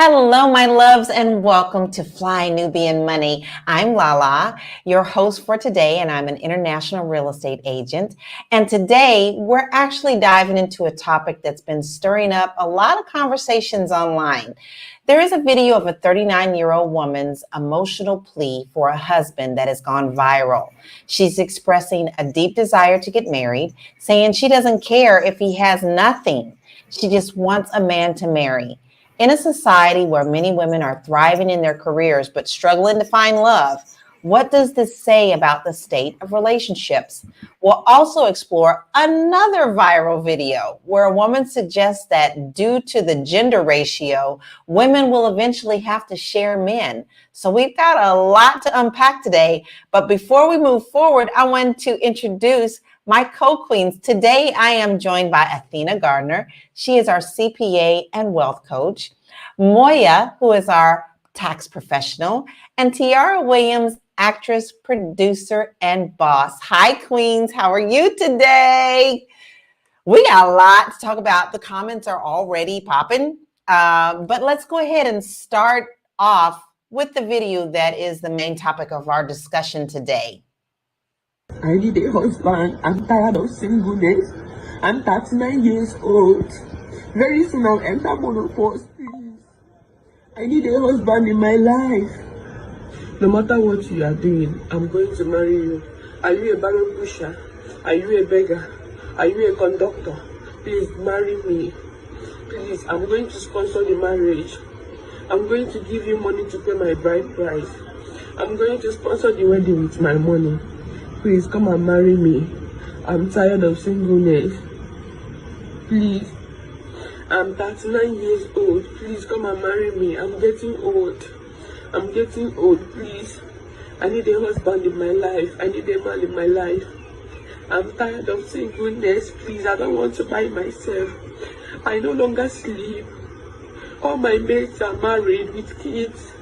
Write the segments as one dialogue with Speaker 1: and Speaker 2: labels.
Speaker 1: Hello, my loves, and welcome to Fly Nubian Money. I'm Lala, your host for today, and I'm an international real estate agent. And today, we're actually diving into a topic that's been stirring up a lot of conversations online. There is a video of a 39-year-old woman's emotional plea for a husband that has gone viral. She's expressing a deep desire to get married, saying she doesn't care if he has nothing. She just wants a man to marry. In a society where many women are thriving in their careers but struggling to find love, what does this say about the state of relationships? We'll also explore another viral video where a woman suggests that due to the gender ratio, women will eventually have to share men. So we've got a lot to unpack today. But before we move forward, I want to introduce my co-queens. Today, I am joined by Athena Gardner. She is our CPA and wealth coach. Moya, who is our tax professional, and Tiara Williams, actress, producer, and boss. Hi, queens. How are you today? We got a lot to talk about. The comments are already popping, but let's go ahead and start off with the video that is the main topic of our discussion today.
Speaker 2: I need a husband. I'm tired of singleness. I'm 39 years old. Very soon I'll enter menopause, please. I need a husband in my life. No matter what you are doing, I'm going to marry you. Are you a barrel pusher? Are you a beggar? Are you a conductor? Please marry me. Please, I'm going to sponsor the marriage. I'm going to give you money to pay my bride price. I'm going to sponsor the wedding with my money. Please come and marry me. I'm tired of singleness. Please. I'm 39 years old. Please come and marry me. I'm getting old. I'm getting old, please. I need a husband in my life. I need a man in my life. I'm tired of singleness. Please, I don't want to buy myself. I no longer sleep. All my mates are married with kids.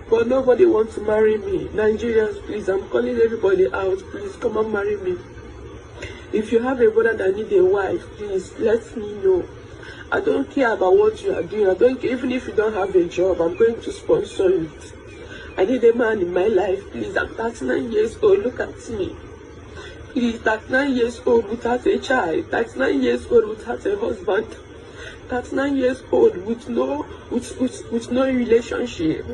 Speaker 2: But nobody wants to marry me. Nigerians, please, I'm calling everybody out. Please come and marry me. If you have a brother that needs a wife, please let me know. I don't care about what you are doing. I don't care. Even if you don't have a job, I'm going to sponsor it. I need a man in my life, please. I'm 39 years old. Look at me. Please, 39 years old without a child. 39 years old without a husband. 39 years old with no relationship.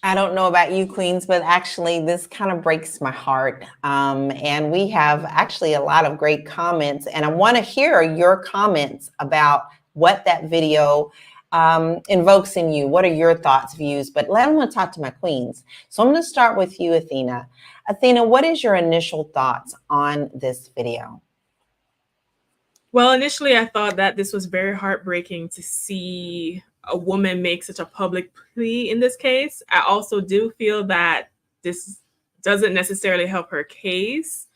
Speaker 1: I don't know about you, queens, but actually this kind of breaks my heart. And we have actually a lot of great comments, and I want to hear your comments about what that video invokes in you. What are your thoughts, views? But I want to talk to my queens. So I'm going to start with you, Athena. Athena, what is your initial thoughts on this video?
Speaker 3: Well, initially I thought that this was very heartbreaking to see a woman make such a public plea in this case. I also do feel that this doesn't necessarily help her case.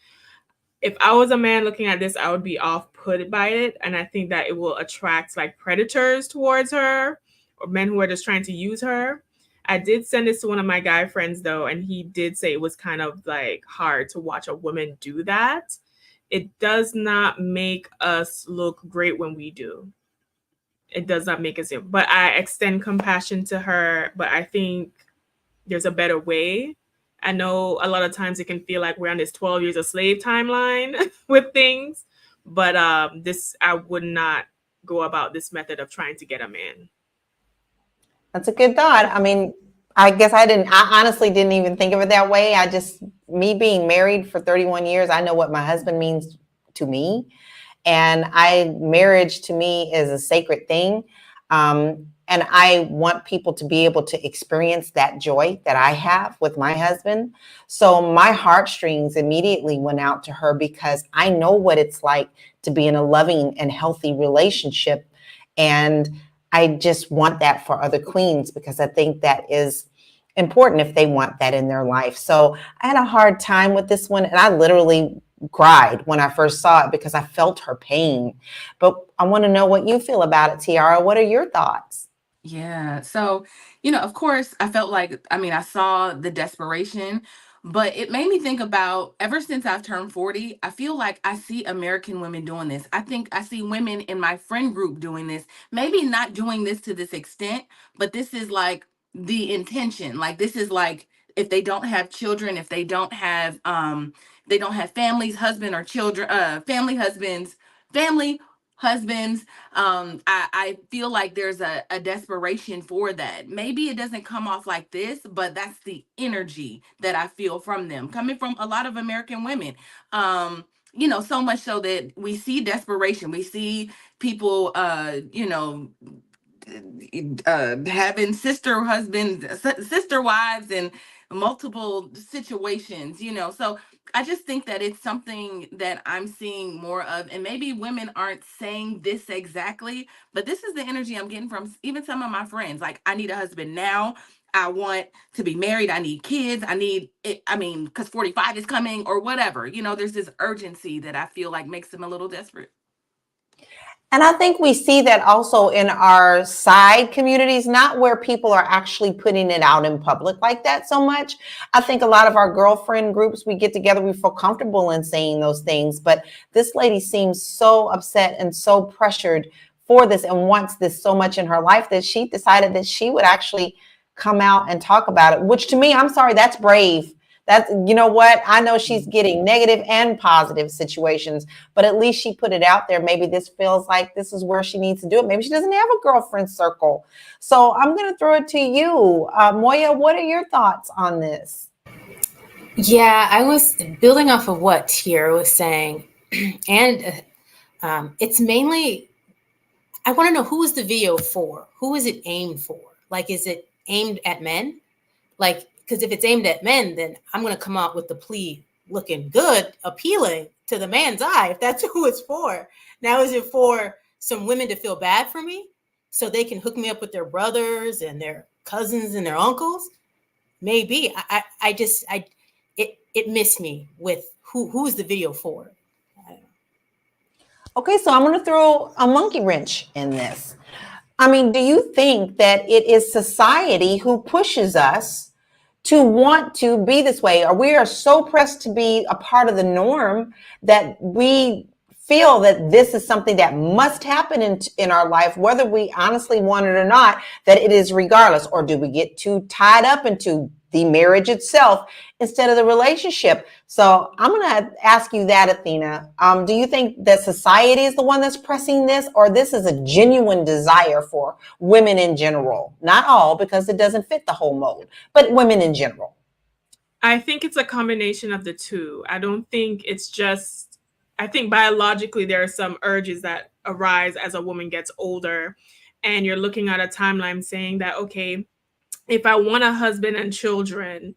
Speaker 3: If I was a man looking at this, I would be off-put by it. And I think that it will attract like predators towards her or men who are just trying to use her. I did send this to one of my guy friends though, and he did say it was kind of like hard to watch a woman do that. It does not make us look great when we do. It does not make us, but I extend compassion to her. But I think there's a better way. I know a lot of times it can feel like we're on this 12 years of slave timeline with things, but I would not go about this method of trying to get a man.
Speaker 1: That's a good thought. I mean, I guess I honestly didn't even think of it that way. Me being married for 31 years, I know what my husband means to me. And marriage to me is a sacred thing. And I want people to be able to experience that joy that I have with my husband. So my heartstrings immediately went out to her because I know what it's like to be in a loving and healthy relationship. And I just want that for other queens because I think that is important if they want that in their life. So I had a hard time with this one, and I literally cried when I first saw it because I felt her pain. But I want to know what you feel about it, Tiara. What are your thoughts?
Speaker 4: Yeah. So, of course, I felt like, I saw the desperation, But it made me think about, ever since I've turned 40, I feel like I see American women doing this. I think I see women in my friend group doing this. Maybe not doing this to this extent, but this is like the intention. Like, this is like, if they don't have children, if they don't have families, husband or children, family husbands, I feel like there's a desperation for that. Maybe it doesn't come off like this, but that's the energy that I feel from them, coming from a lot of American women. So much so that we see desperation. We see people, having sister husbands, sister wives, and multiple situations, So I just think that it's something that I'm seeing more of. And maybe women aren't saying this exactly, but this is the energy I'm getting from even some of my friends. Like, I need a husband now. I want to be married. I need kids. I need it. I mean, because 45 is coming or whatever. There's this urgency that I feel like makes them a little desperate.
Speaker 1: And I think we see that also in our side communities, not where people are actually putting it out in public like that so much. I think a lot of our girlfriend groups, we get together, we feel comfortable in saying those things. But this lady seems so upset and so pressured for this and wants this so much in her life that she decided that she would actually come out and talk about it, which to me, I'm sorry, that's brave. That's, you know what? I know she's getting negative and positive situations, but at least she put it out there. Maybe this feels like this is where she needs to do it. Maybe she doesn't have a girlfriend circle. So I'm going to throw it to you. Moya, what are your thoughts on this?
Speaker 5: Yeah, I was building off of what Tier was saying. And it's mainly, I want to know, who is the video for? Who is it aimed for? Like, is it aimed at men? Like, because if it's aimed at men, then I'm going to come out with the plea looking good, appealing to the man's eye, if that's who it's for. Now, is it for some women to feel bad for me so they can hook me up with their brothers and their cousins and their uncles? Maybe. It missed me with who is the video for?
Speaker 1: Okay, so I'm going to throw a monkey wrench in this. I mean, do you think that it is society who pushes us to want to be this way, or we are so pressed to be a part of the norm that we feel that this is something that must happen in our life, whether we honestly want it or not, that it is regardless? Or do we get too tied up into the marriage itself instead of the relationship? So I'm going to ask you that, Athena. Do you think that society is the one that's pressing this, or this is a genuine desire for women in general? Not all, because it doesn't fit the whole mold, but women in general.
Speaker 3: I think it's a combination of the two. I don't think it's just, I think biologically there are some urges that arise as a woman gets older, and you're looking at a timeline saying that, okay, if I want a husband and children,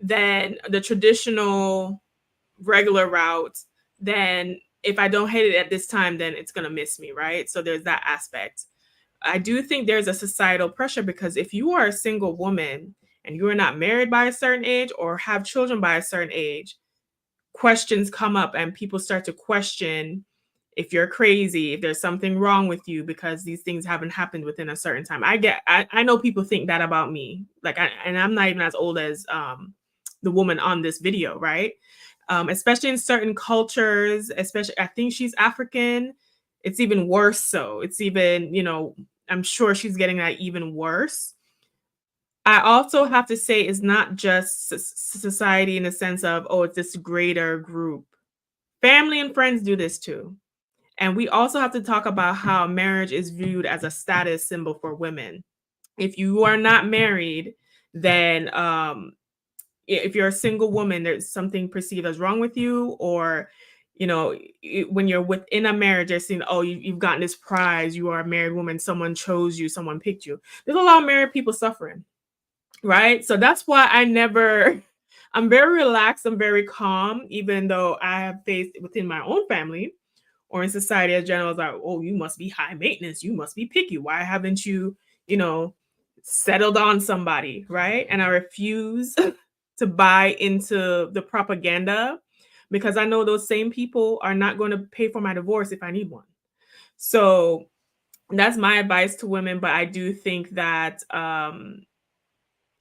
Speaker 3: then the traditional regular route, then if I don't hit it at this time, then it's going to miss me, right? So there's that aspect. I do think there's a societal pressure, because if you are a single woman and you are not married by a certain age or have children by a certain age, questions come up and people start to question if you're crazy, if there's something wrong with you because these things haven't happened within a certain time. I know people think that about me. And I'm not even as old as the woman on this video, right? Especially in certain cultures, especially, I think she's African. It's even worse. So it's even, I'm sure she's getting that even worse. I also have to say it's not just society in the sense of, oh, it's this greater group. Family and friends do this too. And we also have to talk about how marriage is viewed as a status symbol for women. If you are not married, then if you're a single woman, there's something perceived as wrong with you, or when you're within a marriage, they're saying, oh, you've gotten this prize, you are a married woman, someone chose you, someone picked you. There's a lot of married people suffering, right? So that's why I'm very relaxed, I'm very calm, even though I have faced within my own family or in society as general, like, oh, you must be high maintenance, you must be picky, why haven't you settled on somebody, right? And I refuse to buy into the propaganda, because I know those same people are not going to pay for my divorce if I need one. So that's my advice to women. But I do think that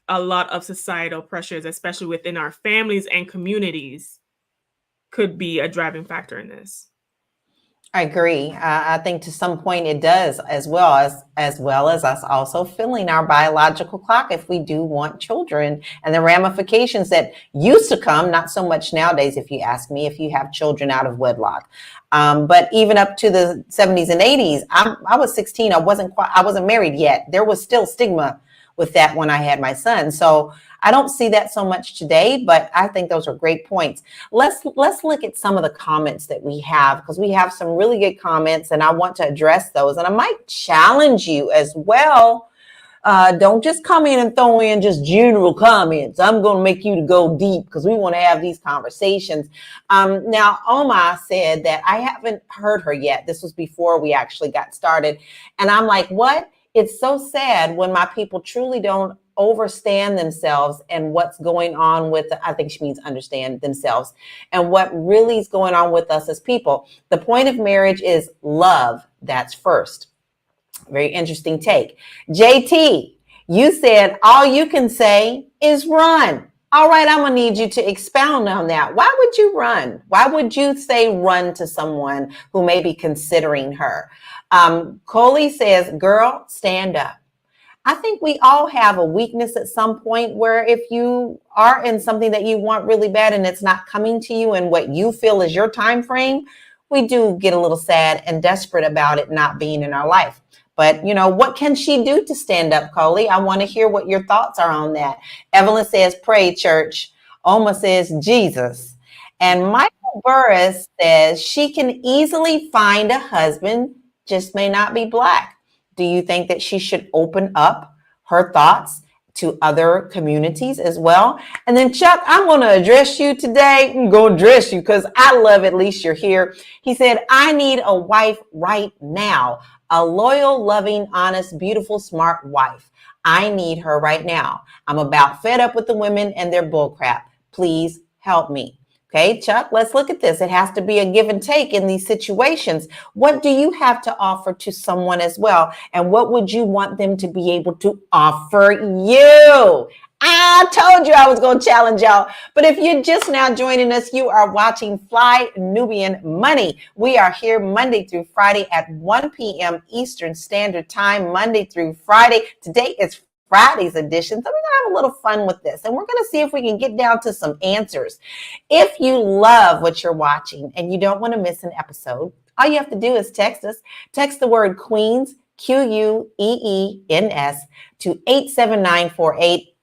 Speaker 3: a lot of societal pressures, especially within our families and communities, could be a driving factor in this.
Speaker 1: I agree. I think to some point it does, as well as us also filling our biological clock if we do want children, and the ramifications that used to come, not so much nowadays, if you ask me, if you have children out of wedlock. But even up to the 70s and 80s, I was 16. I wasn't married yet. There was still stigma with that when I had my son. So I don't see that so much today, but I think those are great points. Let's look at some of the comments that we have, because we have some really good comments and I want to address those. And I might challenge you as well. Don't just come in and throw in just general comments. I'm going to make you to go deep because we want to have these conversations. Now, Oma said that I haven't heard her yet. This was before we actually got started. And I'm like, what? It's so sad when my people truly don't overstand themselves and what's going on with, I think she means understand themselves and what really is going on with us as people. The point of marriage is love. That's first. Very interesting take. JT, you said all you can say is run. All right, I'm going to need you to expound on that. Why would you run? Why would you say run to someone who may be considering her? Coley says, girl, stand up. I think we all have a weakness at some point where if you are in something that you want really bad and it's not coming to you in what you feel is your time frame, we do get a little sad and desperate about it not being in our life. But, you know, what can she do to stand up, Coley? I want to hear what your thoughts are on that. Evelyn says, pray, church. Oma says, Jesus. And Michael Burris says she can easily find a husband, just may not be Black. Do you think that she should open up her thoughts to other communities as well? And then Chuck, I'm going to address you today. I'm going to address you because I love at least you're here. He said, I need a wife right now. A loyal, loving, honest, beautiful, smart wife. I need her right now. I'm about fed up with the women and their bullcrap. Please help me. Okay, Chuck, let's look at this. It has to be a give and take in these situations. What do you have to offer to someone as well? And what would you want them to be able to offer you? I told you I was going to challenge y'all. But if you're just now joining us, you are watching Fly Nubian Money. We are here Monday through Friday at 1 p.m. Eastern Standard Time, Monday through Friday. Today is Friday's edition. So we're going to have a little fun with this. And we're going to see if we can get down to some answers. If you love what you're watching and you don't want to miss an episode, all you have to do is text us. Text the word Queens, Queens, to 87948.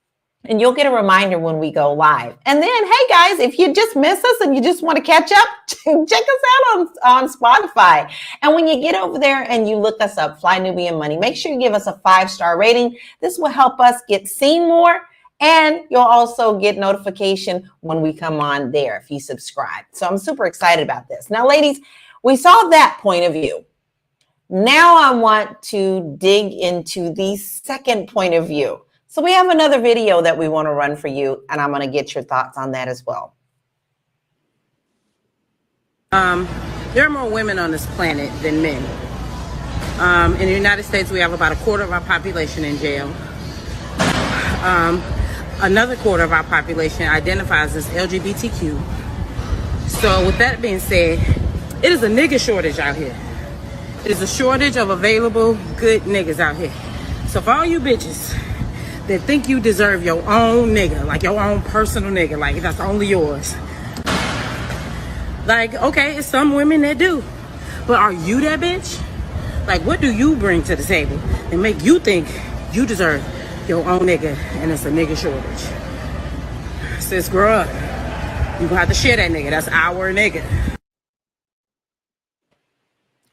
Speaker 1: And you'll get a reminder when we go live. And then, hey guys, if you just miss us and you just want to catch up, check us out on Spotify. And when you get over there and you look us up, Fly Nubian Money, make sure you give us a 5-star rating. This will help us get seen more. And you'll also get notification when we come on there if you subscribe. So I'm super excited about this. Now, ladies, we saw that point of view. Now I want to dig into the second point of view. So we have another video that we want to run for you, and I'm going to get your thoughts on that as well.
Speaker 6: There are more women on this planet than men. In the United States, we have about a quarter of our population in jail. Another quarter of our population identifies as LGBTQ. So with that being said, it is a nigga shortage out here. It is a shortage of available good niggas out here. So for all you bitches that think you deserve your own nigga, like your own personal nigga, like that's only yours. Like, okay, it's some women that do, but are you that bitch? Like, what do you bring to the table and make you think you deserve your own nigga and it's a nigga shortage? Sis, grow up. You gonna have to share that nigga. That's our nigga.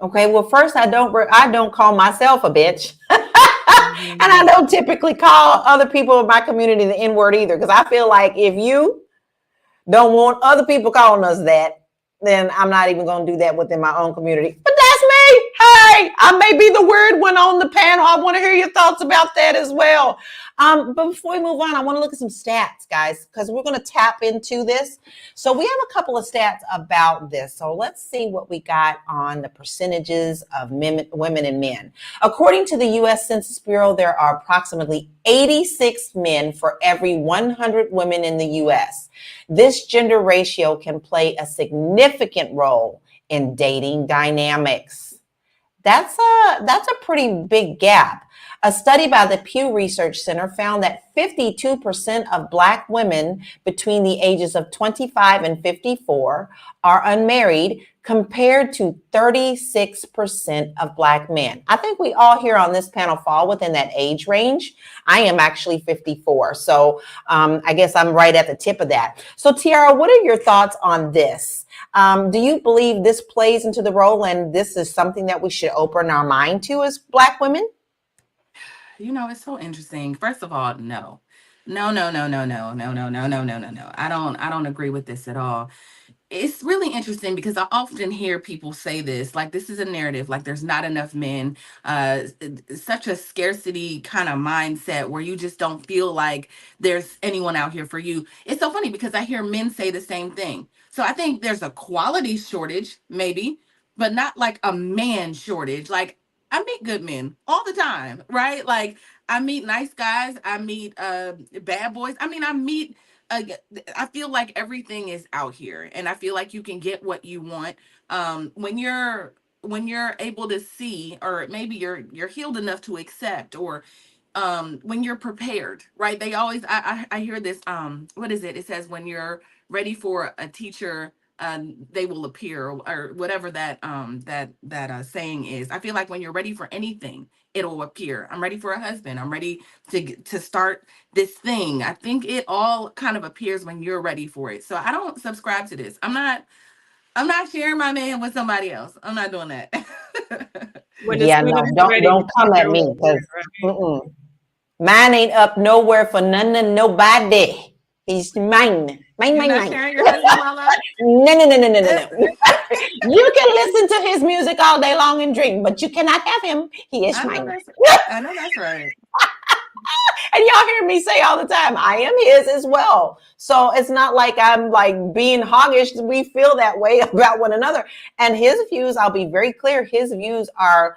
Speaker 1: Okay, well, first, I don't call myself a bitch. And I don't typically call other people in my community the N-word either, because I feel like if you don't want other people calling us that, then I'm not even going to do that within my own community. But that's me. Hey, okay. I may be the weird one on the panel. I want to hear your thoughts about that as well. But before we move on, I want to look at some stats, guys, because we're going to tap into this. So we have a couple of stats about this. So let's see what we got on the percentages of women and men. According to the U.S. Census Bureau, there are approximately 86 men for every 100 women in the U.S. This gender ratio can play a significant role in dating dynamics. That's a pretty big gap. A study by the Pew Research Center found that 52% of Black women between the ages of 25 and 54 are unmarried, compared to 36% of Black men. I think we all here on this panel fall within that age range. I am actually 54, so I guess I'm right at the tip of that. So Tiara, what are your thoughts on this? Do you believe this plays into the role and this is something that we should open our mind to as Black women?
Speaker 4: You know, it's so interesting. First of all, no. No, no, no, no, no, no, no, no, no, no, no, no. I don't agree with this at all. It's really interesting because I often hear people say this, like this is a narrative, like there's not enough men, such a scarcity kind of mindset where you just don't feel like there's anyone out here for you. It's so funny because I hear men say the same thing. So I think there's a quality shortage, maybe, but not like a man shortage. Like I meet good men all the time, right? Like I meet nice guys, I meet bad boys. I mean, uh, I feel like everything is out here, and I feel like you can get what you want when you're able to see, or maybe you're healed enough to accept, or when you're prepared, right? They always I hear this what is it? It says when you're ready for a teacher, they will appear, or whatever that saying is. I feel like when you're ready for anything, it'll appear. I'm ready for a husband. I'm ready to start this thing. I think it all kind of appears when you're ready for it. So I don't subscribe to this. I'm not sharing my man with somebody else. I'm not doing that.
Speaker 3: When the
Speaker 1: Yeah, no,
Speaker 3: spirit is ready,
Speaker 1: don't
Speaker 3: the
Speaker 1: come at
Speaker 3: teacher
Speaker 1: me
Speaker 3: will
Speaker 1: because
Speaker 3: appear, right?
Speaker 1: mine ain't up nowhere for none and nobody. He's mine. Mine,
Speaker 4: You're
Speaker 1: mine,
Speaker 4: not
Speaker 1: mine.
Speaker 4: sharing your husband, Lala?
Speaker 1: No, no, no, no, no, no, no. You can listen to his music all day long and drink, but you cannot have him. He is
Speaker 4: I know
Speaker 1: mine.
Speaker 4: that's I know that's right.
Speaker 1: And y'all hear me say all the time, I am his as well. So it's not like I'm like being hoggish. We feel that way about one another. And his views, I'll be very clear, his views are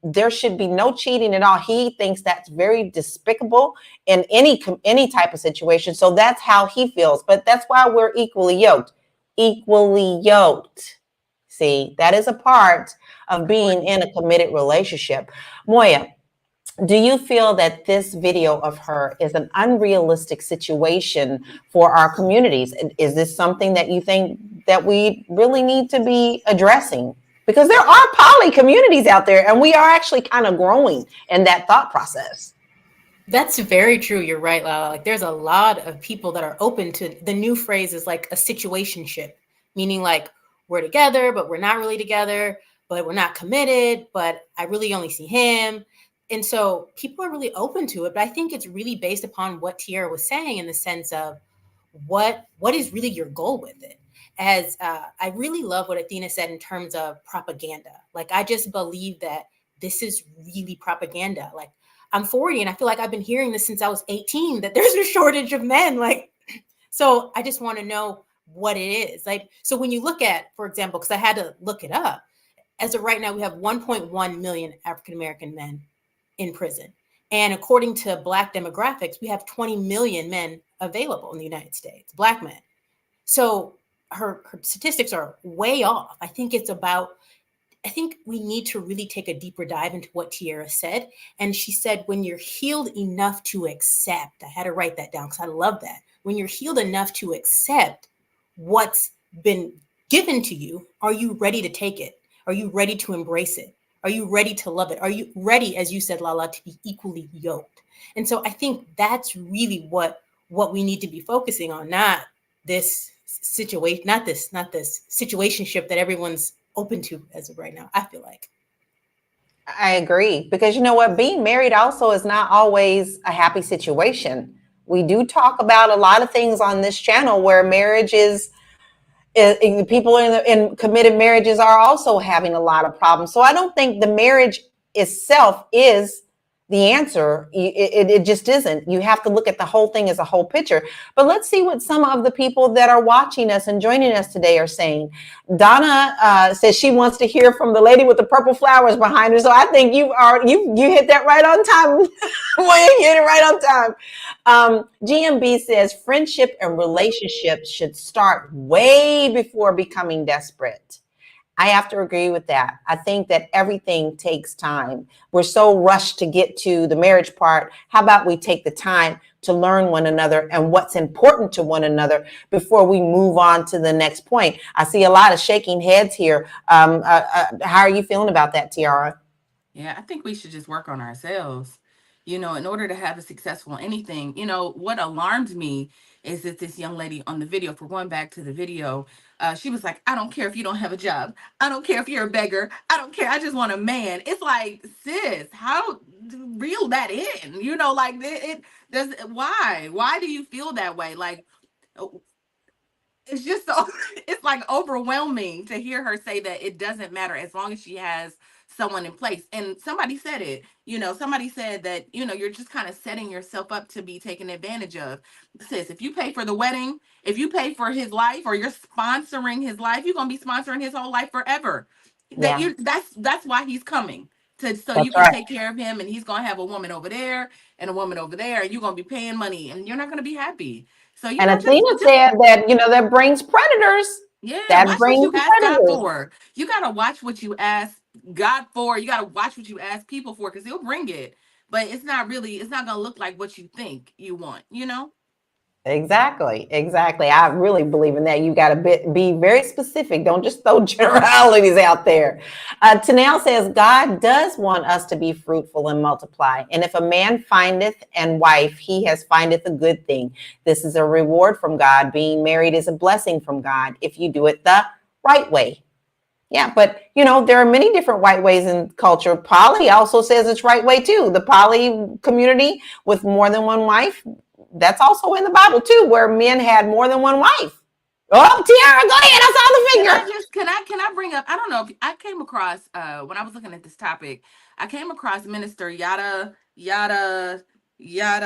Speaker 1: there should be no cheating at all. He thinks that's very despicable in any type of situation. So that's how he feels. But that's why we're equally yoked. Equally yoked. See, that is a part of being in a committed relationship. Moya, do you feel that this video of her is an unrealistic situation for our communities? Is this something that you think that we really need to be addressing? Because there are poly communities out there, and we are actually kind of growing in that thought process.
Speaker 5: That's very true. You're right, Lala. Like there's a lot of people that are open to the new phrase is like a situationship, meaning like we're together, but we're not really together, but we're not committed, but I really only see him. And so people are really open to it. But I think it's really based upon what Tiara was saying in the sense of what is really your goal with it. As I really love what Athena said in terms of propaganda. Like I just believe that this is really propaganda. Like I'm 40 and I feel like I've been hearing this since I was 18 that there's a shortage of men. Like, so I just want to know what it is. Like, so when you look at, for example, because I had to look it up, as of right now, we have 1.1 million African American men in prison. And according to Black demographics, we have 20 million men available in the United States, Black men. So her statistics are way off. I think we need to really take a deeper dive into what Tiara said. And she said, when you're healed enough to accept, I had to write that down because I love that. When you're healed enough to accept what's been given to you, are you ready to take it? Are you ready to embrace it? Are you ready to love it? Are you ready, as you said, Lala, to be equally yoked? And so I think that's really what we need to be focusing on, not this situation, not this situationship that everyone's open to as of right now, I feel like.
Speaker 1: I agree, because you know what? Being married also is not always a happy situation. We do talk about a lot of things on this channel where marriage is People in committed marriages are also having a lot of problems. So I don't think the marriage itself is the answer. It just isn't. You have to look at the whole thing as a whole picture. But let's see what some of the people that are watching us and joining us today are saying. Donna says she wants to hear from the lady with the purple flowers behind her. So I think you hit that right on time. Well, you hit it right on time. GMB says friendship and relationships should start way before becoming desperate. I have to agree with that. I think that everything takes time. We're so rushed to get to the marriage part. How about we take the time to learn one another and what's important to one another before we move on to the next point? I see a lot of shaking heads here. How are you feeling about that, Tiara?
Speaker 4: Yeah, I think we should just work on ourselves. In order to have a successful anything. What alarmed me is that this young lady on the video, for going back to the video, she was like, I don't care if you don't have a job. I don't care if you're a beggar. I don't care. I just want a man. It's like, sis, how reel that in? Like it does. Why do you feel that way? Like, it's just so it's like overwhelming to hear her say that it doesn't matter as long as she has someone in place. And somebody said it, somebody said that, you're just kind of setting yourself up to be taken advantage of. Sis, if you pay for the wedding, if you pay for his life, or you're sponsoring his life, you're gonna be sponsoring his whole life forever.
Speaker 1: Yeah,
Speaker 4: That's why he's coming. So you
Speaker 1: that's
Speaker 4: can
Speaker 1: right.
Speaker 4: take care of him, and he's gonna have a woman over there and a woman over there, and you're gonna be paying money, and you're not gonna be happy. So
Speaker 1: And Athena
Speaker 4: just
Speaker 1: said that, that brings predators.
Speaker 4: yeah,
Speaker 1: That
Speaker 4: watch what
Speaker 1: brings
Speaker 4: you ask God
Speaker 1: predators.
Speaker 4: for. You gotta watch what you ask God for. You gotta watch what you ask people for, because He'll bring it. But it's not gonna look like what you think you want.
Speaker 1: Exactly. I really believe in that. You got to be very specific. Don't just throw generalities out there. Tanel says, God does want us to be fruitful and multiply. And if a man findeth and wife, he has findeth a good thing. This is a reward from God. Being married is a blessing from God if you do it the right way. Yeah, but there are many different right ways in culture. Poly also says it's right way too. The poly community with more than one wife, that's also in the Bible too, where men had more than one wife. Oh, Tiara, go ahead. I saw the finger.
Speaker 4: Can I bring up, I don't know if I came across when I was looking at this topic, I came across Minister Minister Yada. I'm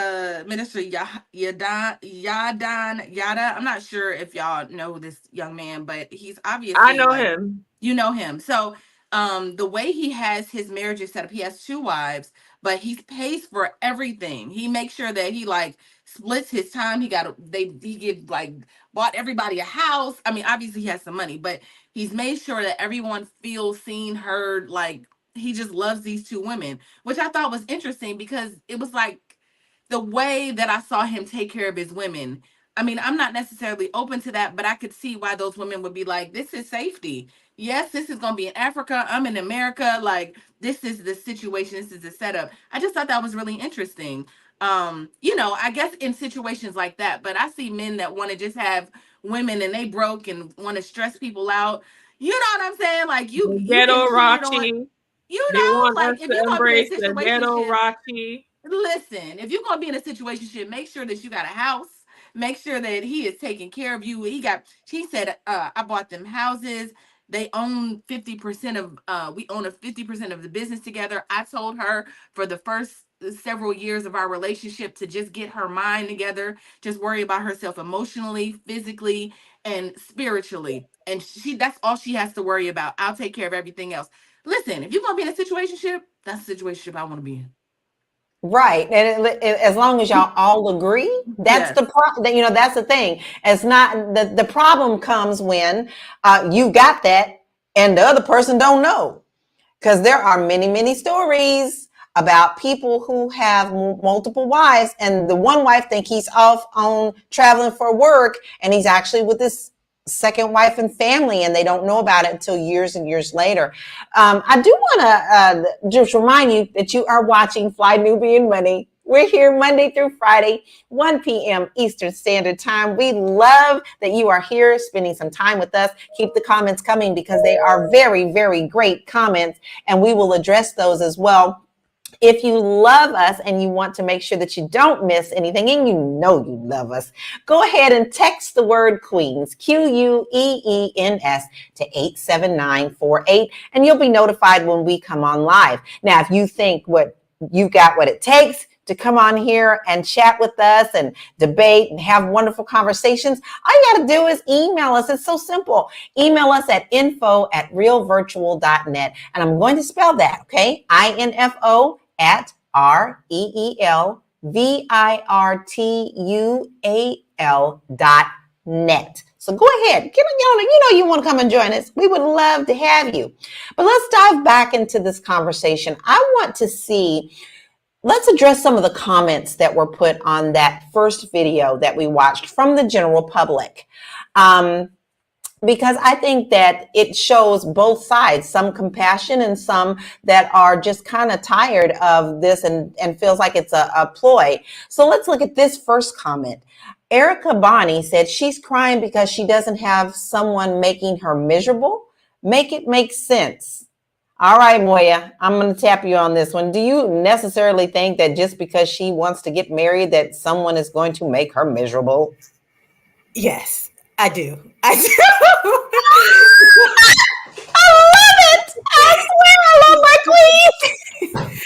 Speaker 4: not sure if y'all know this young man, but he's
Speaker 3: I
Speaker 4: obviously
Speaker 3: know
Speaker 4: like,
Speaker 3: him.
Speaker 4: you know him. So the way he has his marriage is set up, he has two wives, but he pays for everything. He makes sure that he like splits his time. He give like bought everybody a house. I mean, obviously he has some money, but he's made sure that everyone feels seen, heard. Like, he just loves these two women, which I thought was interesting, because it was like the way that I saw him take care of his women. I mean, I'm not necessarily open to that, but I could see why those women would be like, this is safety. Yes, this is going to be in Africa. I'm in America. Like, this is the situation. This is the setup. I just thought that was really interesting. I guess in situations like that, but I see men that want to just have women and they broke and want to stress people out. You know what I'm saying? Like,
Speaker 3: The
Speaker 4: you
Speaker 3: ghetto
Speaker 4: get cheated on.
Speaker 3: Rachi. They want us
Speaker 4: Like, if
Speaker 3: to
Speaker 4: you're going to be in a
Speaker 3: embrace the
Speaker 4: situation,
Speaker 3: ghetto Rachi.
Speaker 4: listen, if you're gonna be in a situation, make sure that you got a house. Make sure that he is taking care of you. She said, I bought them houses. They own 50% of, we own a 50% of the business together. I told her for the first several years of our relationship to just get her mind together, just worry about herself emotionally, physically, and spiritually. And that's all she has to worry about. I'll take care of everything else. Listen, if you're gonna be in a situationship, that's the situationship I want to be in.
Speaker 1: Right. And as long as y'all all agree, that's
Speaker 4: Yes.
Speaker 1: that's the thing. It's not the problem comes when you got that and the other person don't know. Because there are many, many stories about people who have multiple wives, and the one wife think he's off on traveling for work, and he's actually with this second wife and family, and they don't know about it until years and years later. I do want to just remind you that you are watching Fly Nubian Money. We're here Monday through Friday, 1 p.m. Eastern Standard Time. We love that you are here spending some time with us. Keep the comments coming because they are very, very great comments, and we will address those as well. If you love us and you want to make sure that you don't miss anything, and you know you love us, go ahead and text the word Queens, Queens, to 87948, and you'll be notified when we come on live. Now, if you think you got what it takes to come on here and chat with us and debate and have wonderful conversations, all you got to do is email us. It's so simple. Email us at info@realvirtual.net. And I'm going to spell that, okay? info@REELVIRTUAL.net. So go ahead. You want to come and join us. We would love to have you. But let's dive back into this conversation. Let's address some of the comments that were put on that first video that we watched from the general public. Because I think that it shows both sides, some compassion and some that are just kind of tired of this and feels like it's a ploy. So let's look at this first comment. Erica Bonnie said she's crying because she doesn't have someone making her miserable. Make it make sense. All right, Moya, I'm going to tap you on this one. Do you necessarily think that just because she wants to get married that someone is going to make her miserable?
Speaker 5: Yes, I do. I do.
Speaker 1: I love it. I swear I love my queen.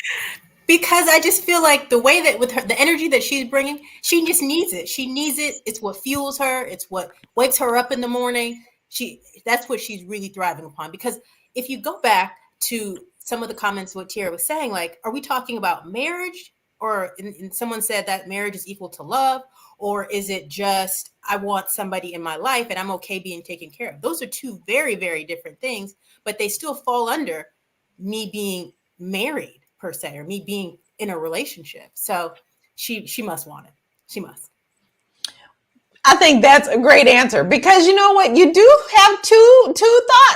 Speaker 5: Because I just feel like the way that with her, the energy that she's bringing, she just needs it. She needs it. It's what fuels her. It's what wakes her up in the morning. That's what she's really thriving upon. Because if you go back to some of the comments what Tierra was saying, like, are we talking about marriage? Or and someone said that marriage is equal to love? Or is it just, I want somebody in my life and I'm okay being taken care of? Those are two very, very different things, but they still fall under me being married per se, or me being in a relationship. So she must want it. She must.
Speaker 1: I think that's a great answer, because you know what? You do have two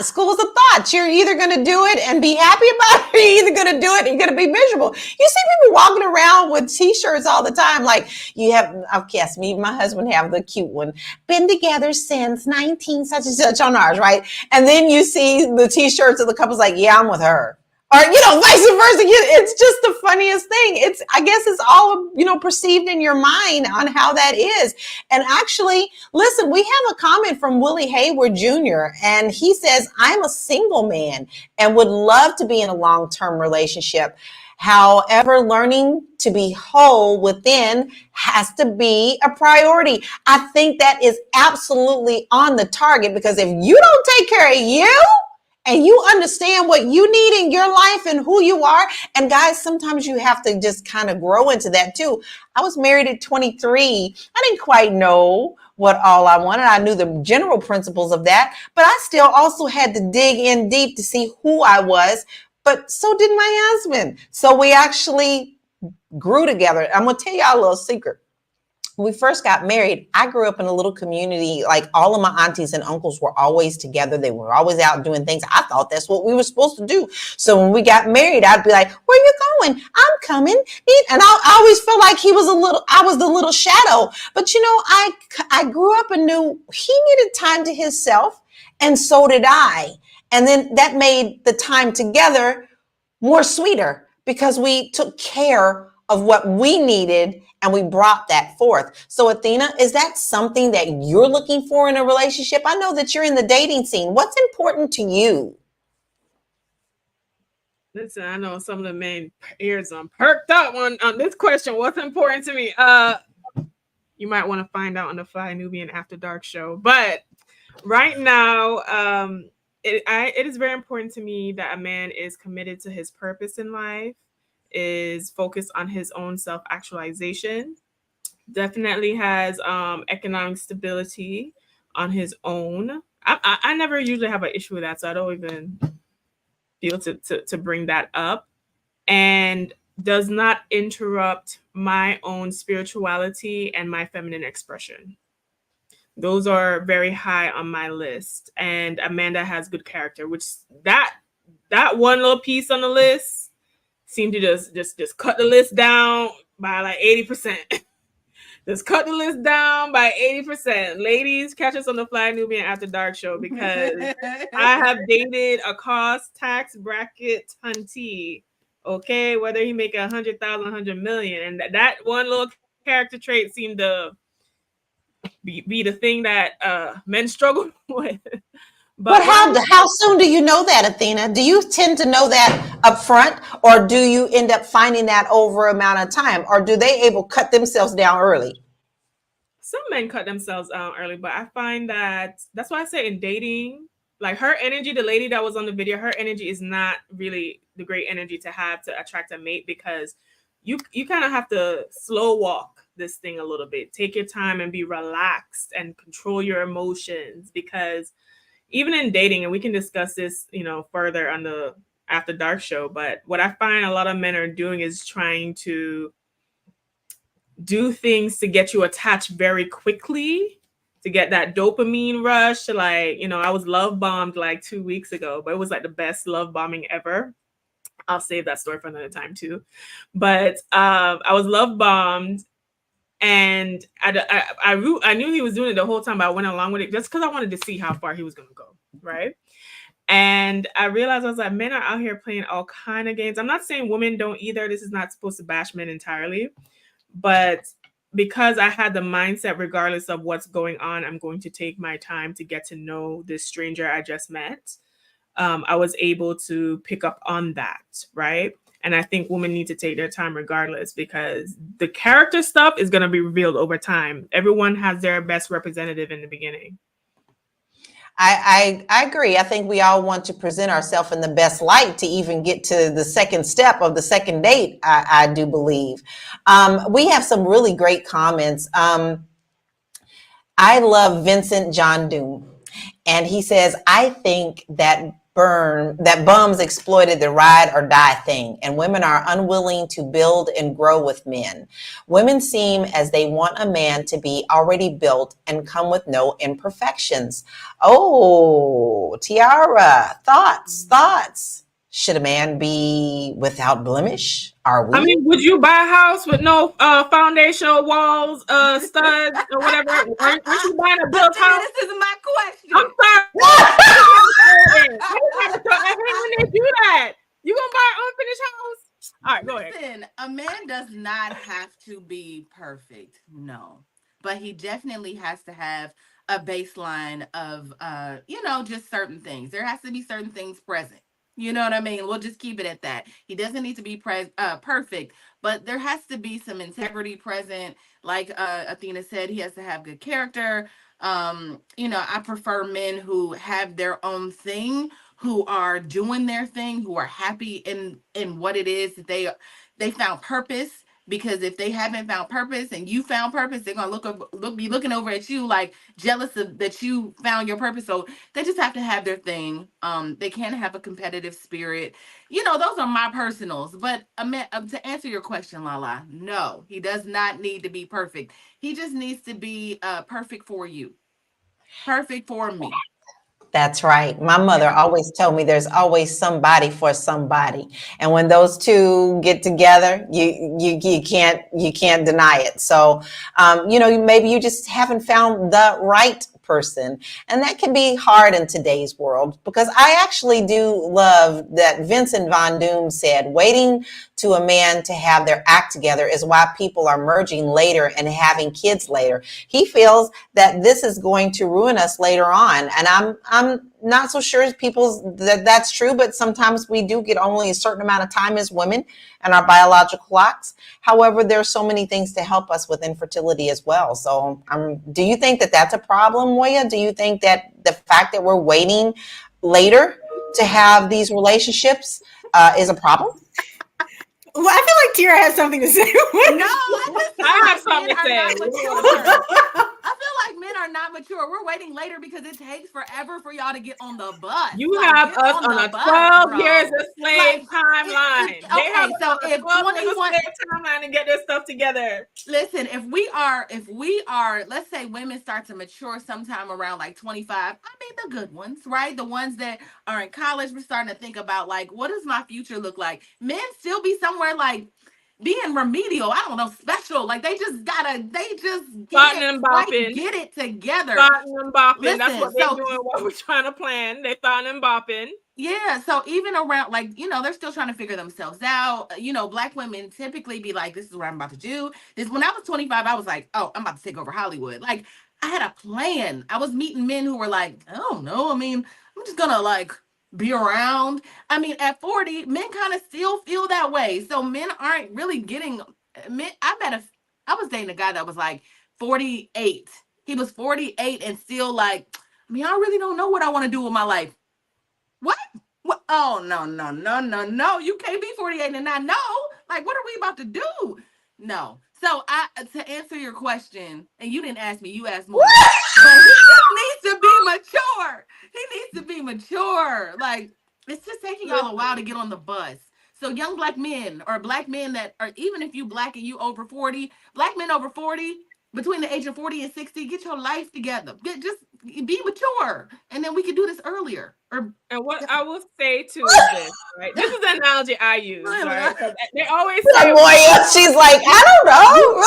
Speaker 1: schools of thoughts. You're either going to do it and be happy about it, or you're either going to do it and you're going to be miserable. You see people walking around with t-shirts all the time. Like you have, yes, me and my husband have the cute one. Been together since 19 such and such on ours, right? And then you see the t-shirts of the couples like, yeah, I'm with her. Or, vice versa. It's just the funniest thing. I guess it's all, perceived in your mind on how that is. And actually, listen, we have a comment from Willie Hayward Jr. And he says, I'm a single man and would love to be in a long-term relationship. However, learning to be whole within has to be a priority. I think that is absolutely on the target, because if you don't take care of you, and you understand what you need in your life and who you are. And guys, sometimes you have to just kind of grow into that too. I was married at 23. I didn't quite know what all I wanted. I knew the general principles of that, but I still also had to dig in deep to see who I was. But so did my husband. So we actually grew together. I'm going to tell y'all a little secret. When we first got married, I grew up in a little community. Like all of my aunties and uncles were always together. They were always out doing things. I thought that's what we were supposed to do. So when we got married, I'd be like, where you going? I'm coming. And I always felt like I was the little shadow. But I grew up and knew he needed time to himself. And so did I. And then that made the time together more sweeter, because we took care of what we needed and we brought that forth. So Athena, is that something that you're looking for in a relationship? I know that you're in the dating scene. What's important to you?
Speaker 3: Listen, I know some of the men ears perked up on this question. What's important to me? You might want to find out on the Fly Nubian After Dark show. But right now, it is very important to me that a man is committed to his purpose in life, is focused on his own self-actualization, definitely has economic stability on his own. I never usually have an issue with that, so I don't even feel to bring that up, and does not interrupt my own spirituality and my feminine expression. Those are very high on my list. And Amanda has good character, which that one little piece on the list seemed to just cut the list down by like 80%. Just cut the list down by 80%. Ladies, catch us on the Fly Nubian After Dark show, because I have dated a cost tax bracket hunty Okay, whether he make 100,000, 100 million, and that one little character trait seemed to be the thing that men struggle with.
Speaker 1: But
Speaker 3: But what I
Speaker 1: how soon do you know that, Athena? Do you tend to know that up front, or do you end up finding that over amount of time, or do they able cut themselves down early?
Speaker 3: some men cut themselves out early, but I find that that's why I say in dating, like her energy, the lady that was on the video, her energy is not really the great energy to have to attract a mate, because you kind of have to slow walk this thing a little bit. Take your time and be relaxed and control your emotions, because even in dating, and we can discuss this, further on the After Dark show, but what I find a lot of men are doing is trying to do things to get you attached very quickly, to get that dopamine rush. Like, I was love bombed like 2 weeks ago, but it was like the best love bombing ever. I'll save that story for another time too. But I was love bombed, and I knew he was doing it the whole time, but I went along with it just because I wanted to see how far he was going to go, right? And I realized, I was like, men are out here playing all kind of games. I'm not saying women don't either. This is not supposed to bash men entirely, but because I had the mindset, regardless of what's going on, I'm going to take my time to get to know this stranger I just met. I was able to pick up on that, right? And I think women need to take their time regardless, because the character stuff is going to be revealed over time. Everyone has their best representative in the beginning.
Speaker 1: I agree. I think we all want to present ourselves in the best light to even get to the second step of the second date. I do believe. We have some really great comments. I love Vincent John Doom. And he says, I think that bums exploited the ride or die thing, and women are unwilling to build and grow with men. Women seem as they want a man to be already built and come with no imperfections. Oh, Tiara, thoughts. Should a man be without blemish? Are we?
Speaker 3: I mean, would you buy a house with no foundation, walls, studs, or whatever? Aren't you buying a built house?
Speaker 4: This is my question.
Speaker 3: I'm sorry. I hate when they do that. You gonna buy an unfinished house? All right, go ahead.
Speaker 4: Listen, a man does not have to be perfect, no, but he definitely has to have a baseline of, just certain things. There has to be certain things present. You know what I mean? We'll just keep it at that. He doesn't need to be perfect, but there has to be some integrity present. Like Athena said, he has to have good character. I prefer men who have their own thing, who are doing their thing, who are happy in what it is that they found purpose. Because if they haven't found purpose and you found purpose, they're gonna be looking over at you like jealous of that you found your purpose. So they just have to have their thing. They can't have a competitive spirit. Those are my personals. But to answer your question, Lala, no, he does not need to be perfect. He just needs to be perfect for you, perfect for me.
Speaker 1: That's right. My mother always told me there's always somebody for somebody. And when those two get together, you can't deny it. So maybe you just haven't found the right person. And that can be hard in today's world, because I actually do love that Vincent Von Doom said waiting to a man to have their act together is why people are merging later and having kids later. He feels that this is going to ruin us later on. And I'm not so sure that's true, but sometimes we do get only a certain amount of time as women and our biological clocks. However, there's so many things to help us with infertility as well. So do you think that that's a problem, Moya? Do you think that the fact that we're waiting later to have these relationships is a problem?
Speaker 5: Well, I feel like Tira has something to say.
Speaker 4: No,
Speaker 3: I have something to say.
Speaker 4: I feel like men are not mature. We're waiting later because it takes forever for y'all to get on the bus.
Speaker 3: You have us on a 12 years of slave timeline.
Speaker 4: Okay, so if
Speaker 3: 21 slave timeline to get this stuff together.
Speaker 4: Listen, if we are, let's say women start to mature sometime around like 25. I mean, the good ones, right? The ones that are in college, we're starting to think about like, what does my future look like? Men still be somewhere like being remedial. I don't know, special. Like they just
Speaker 3: Botting and bopping.
Speaker 4: get it together.
Speaker 3: Thoughting and bopping.
Speaker 4: Listen,
Speaker 3: That's what they're doing while we're trying to plan. They're thoughting and bopping.
Speaker 4: Yeah, so even around, like, they're still trying to figure themselves out. Black women typically be like, this is what I'm about to do. This When I was 25, I was like, oh, I'm about to take over Hollywood. Like, I had a plan. I was meeting men who were like, I don't know. I mean, I'm just gonna like be around. I mean, at 40, men kind of still feel that way. So men aren't really getting men. I was dating a guy that was like 48. He was 48 and still like, I mean, I really don't know what I want to do with my life. What? What? Oh, no, no, no, no, no. You can't be 48 and not know. Like, what are we about to do? No. So to answer your question, and you didn't ask me, you asked more. But he just needs to be mature. He needs to be mature. Like, it's just taking y'all a while to get on the bus. So young black men, or black men that are, even if you black and you over 40, black men over 40, between the age of 40 and 60, get your life together. Just be mature. And then we can do this earlier.
Speaker 3: And what I will say too is this, right? This is the analogy I use, right? They always say,
Speaker 1: Moya, she's like, I don't know.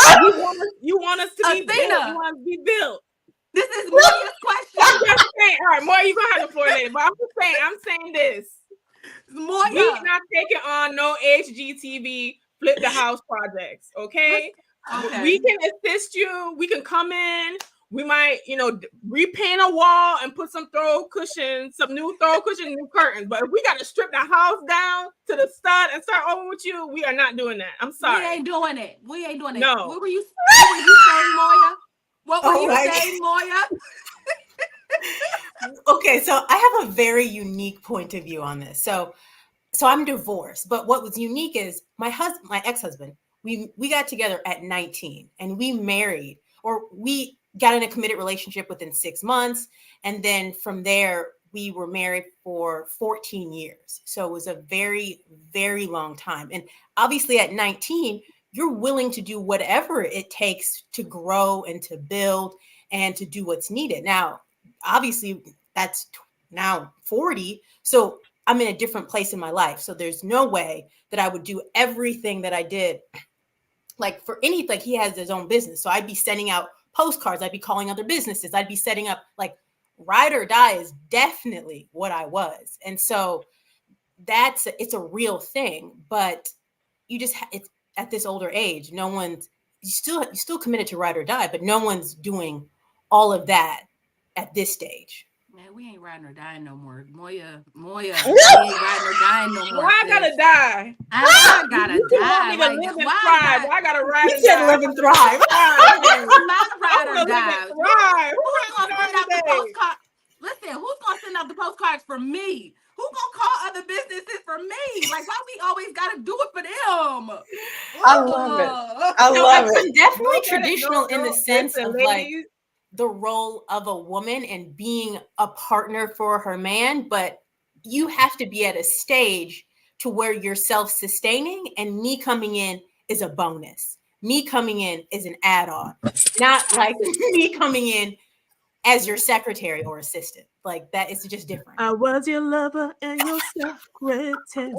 Speaker 3: You want us to be built. You want us to be built.
Speaker 4: This is Moya's question.
Speaker 3: I'm just saying, all right, Moya, you're going to have the floor later. But I'm saying this.
Speaker 4: Moya.
Speaker 3: We're not taking on no HGTV flip the house projects, okay? We can assist you. We can come in. We might, repaint a wall and put some new throw cushions, new curtains. But if we got to strip the house down to the stud and start over with you, we are not doing that. I'm sorry.
Speaker 4: We ain't doing it.
Speaker 3: No.
Speaker 4: What were you saying, Moya? What were you saying, Moya?
Speaker 5: Okay, so I have a very unique point of view on this. So I'm divorced, but what was unique is my ex-husband, we got together at 19 and we married, or we got in a committed relationship within 6 months. And then from there, we were married for 14 years. So it was a very, very long time. And obviously at 19, you're willing to do whatever it takes to grow and to build and to do what's needed. Now, obviously that's now 40. So I'm in a different place in my life. So there's no way that I would do everything that I did. Like for anything, like he has his own business. So I'd be sending out postcards. I'd be calling other businesses. I'd be setting up, like, ride or die is definitely what I was. And so it's a real thing, but you just, it's at this older age, you still committed to ride or die, but no one's doing all of that at this stage.
Speaker 4: Man, we ain't riding or dying no more. Moya, we ain't riding or dying no more.
Speaker 3: Why I gotta die?
Speaker 4: I gotta die.
Speaker 3: Like, live and thrive. I gotta ride
Speaker 5: and die. Live and thrive.
Speaker 4: Not ride or die.
Speaker 3: Who's
Speaker 4: gonna send out the postcards? Listen, who's gonna send out the postcards for me? Who's gonna call other businesses for me? Like, why we always gotta do it for them?
Speaker 1: I love it. I love it.
Speaker 5: I'm definitely traditional in the sense of like the role of a woman and being a partner for her man, but you have to be at a stage to where you're self-sustaining, and me coming in is a bonus. Me coming in is an add-on, not like me coming in as your secretary or assistant. Like that, it's just different.
Speaker 3: I was your lover and your secretary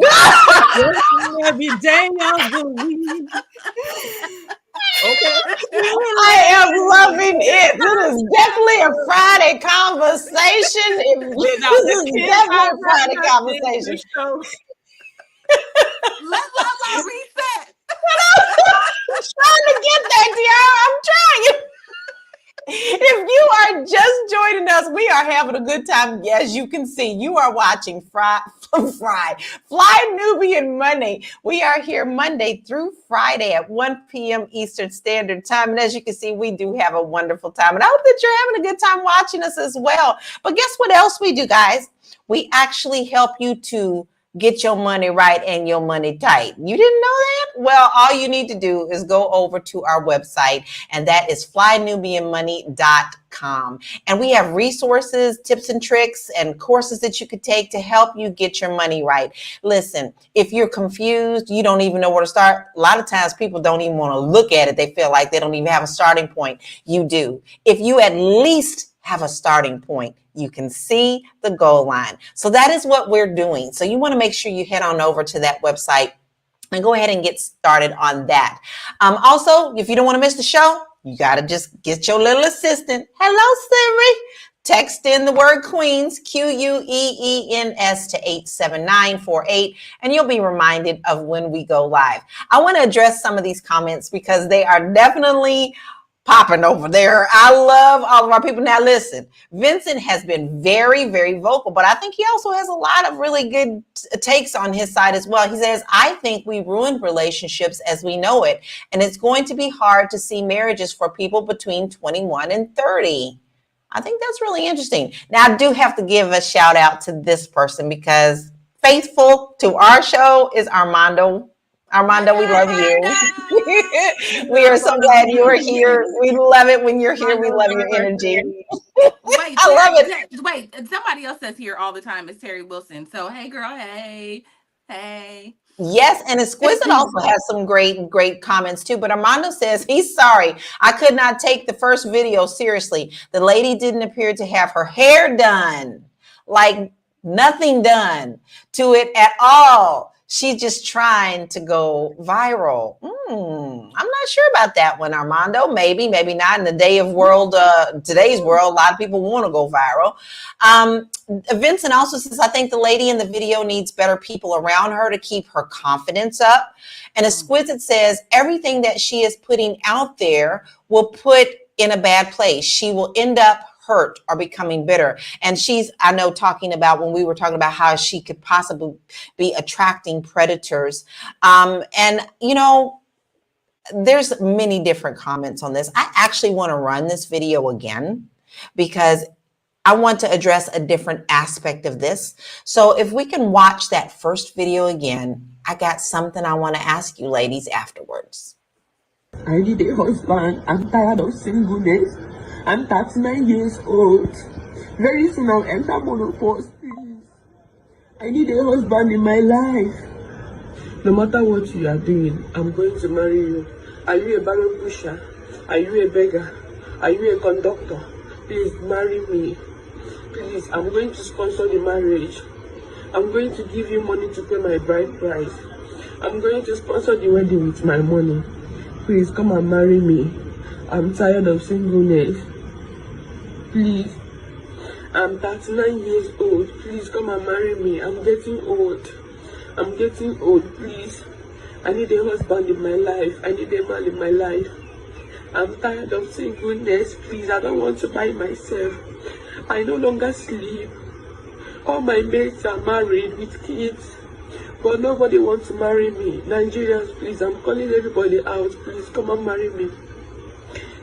Speaker 3: every day of the week. Okay.
Speaker 1: I am loving it. This is definitely a Friday conversation. This is definitely a Friday conversation.
Speaker 4: Let Lala reset.
Speaker 1: I'm trying to get there, Tiara. I'm trying. If you are just joining us, we are having a good time. As you can see, you are watching Fly Nubian Money. We are here Monday through Friday at 1 p.m. Eastern Standard Time. And as you can see, we do have a wonderful time. And I hope that you're having a good time watching us as well. But guess what else we do, guys? We actually help you to get your money right and your money tight. You didn't know that? Well, all you need to do is go over to our website, and that is flynubianmoney.com. And we have resources, tips and tricks, and courses that you could take to help you get your money right. Listen, if you're confused, you don't even know where to start. A lot of times people don't even want to look at it. They feel like they don't even have a starting point. You do. If you at least have a starting point, you can see the goal line. So that is what we're doing. So you want to make sure you head on over to that website and go ahead and get started on that. Also, if you don't want to miss the show, you got to just get your little assistant. Hello, Siri. Text in the word Queens, Queens, to 87948, and you'll be reminded of when we go live. I want to address some of these comments because they are definitely popping over there. I love all of our people. Now, listen, Vincent has been very, very vocal, but I think he also has a lot of really good takes on his side as well. He says, I think we ruined relationships as we know it, and it's going to be hard to see marriages for people between 21 and 30. I think that's really interesting. Now, I do have to give a shout out to this person because faithful to our show is Armando. Armando, we love you. We are so glad you are here. We love it when you're here. We love your energy.
Speaker 4: Wait,
Speaker 1: I love
Speaker 4: Terry,
Speaker 1: it.
Speaker 4: wait, somebody else that's here all the time is Terry Wilson. So, hey, girl, hey, hey.
Speaker 1: Yes, and Exquisite also has some great comments too. But Armando says he's sorry. I could not take the first video seriously. The lady didn't appear to have her hair done, like nothing done to it at all. She's just trying to go viral. I'm not sure about that one, Armando. Maybe not. In the today's world, a lot of people want to go viral. Vincent also says, I think the lady in the video needs better people around her to keep her confidence up. And Exquisite says, everything that she is putting out there will put in a bad place. She will end up hurt or becoming bitter. And she's, I know, talking about when we were talking about how she could possibly be attracting predators. And, you know, there's many different comments on this. I actually want to run this video again because I want to address a different aspect of this. So if we can watch that first video again, I got something I want to ask you ladies afterwards.
Speaker 2: I need a husband. I'm tired of singleness. I'm 39 years old. Very soon I'll enter menopause, please. I need a husband in my life. No matter what you are doing, I'm going to marry you. Are you a barrel pusher? Are you a beggar? Are you a conductor? Please marry me. Please, I'm going to sponsor the marriage. I'm going to give you money to pay my bride price. I'm going to sponsor the wedding with my money. Please come and marry me. I'm tired of singleness. Please. I'm 39 years old. Please come and marry me. I'm getting old. I'm getting old, please. I need a husband in my life. I need a man in my life. I'm tired of singleness. Please, I don't want to buy myself. I no longer sleep. All my mates are married with kids, but nobody wants to marry me. Nigerians, please, I'm calling everybody out. Please come and marry me.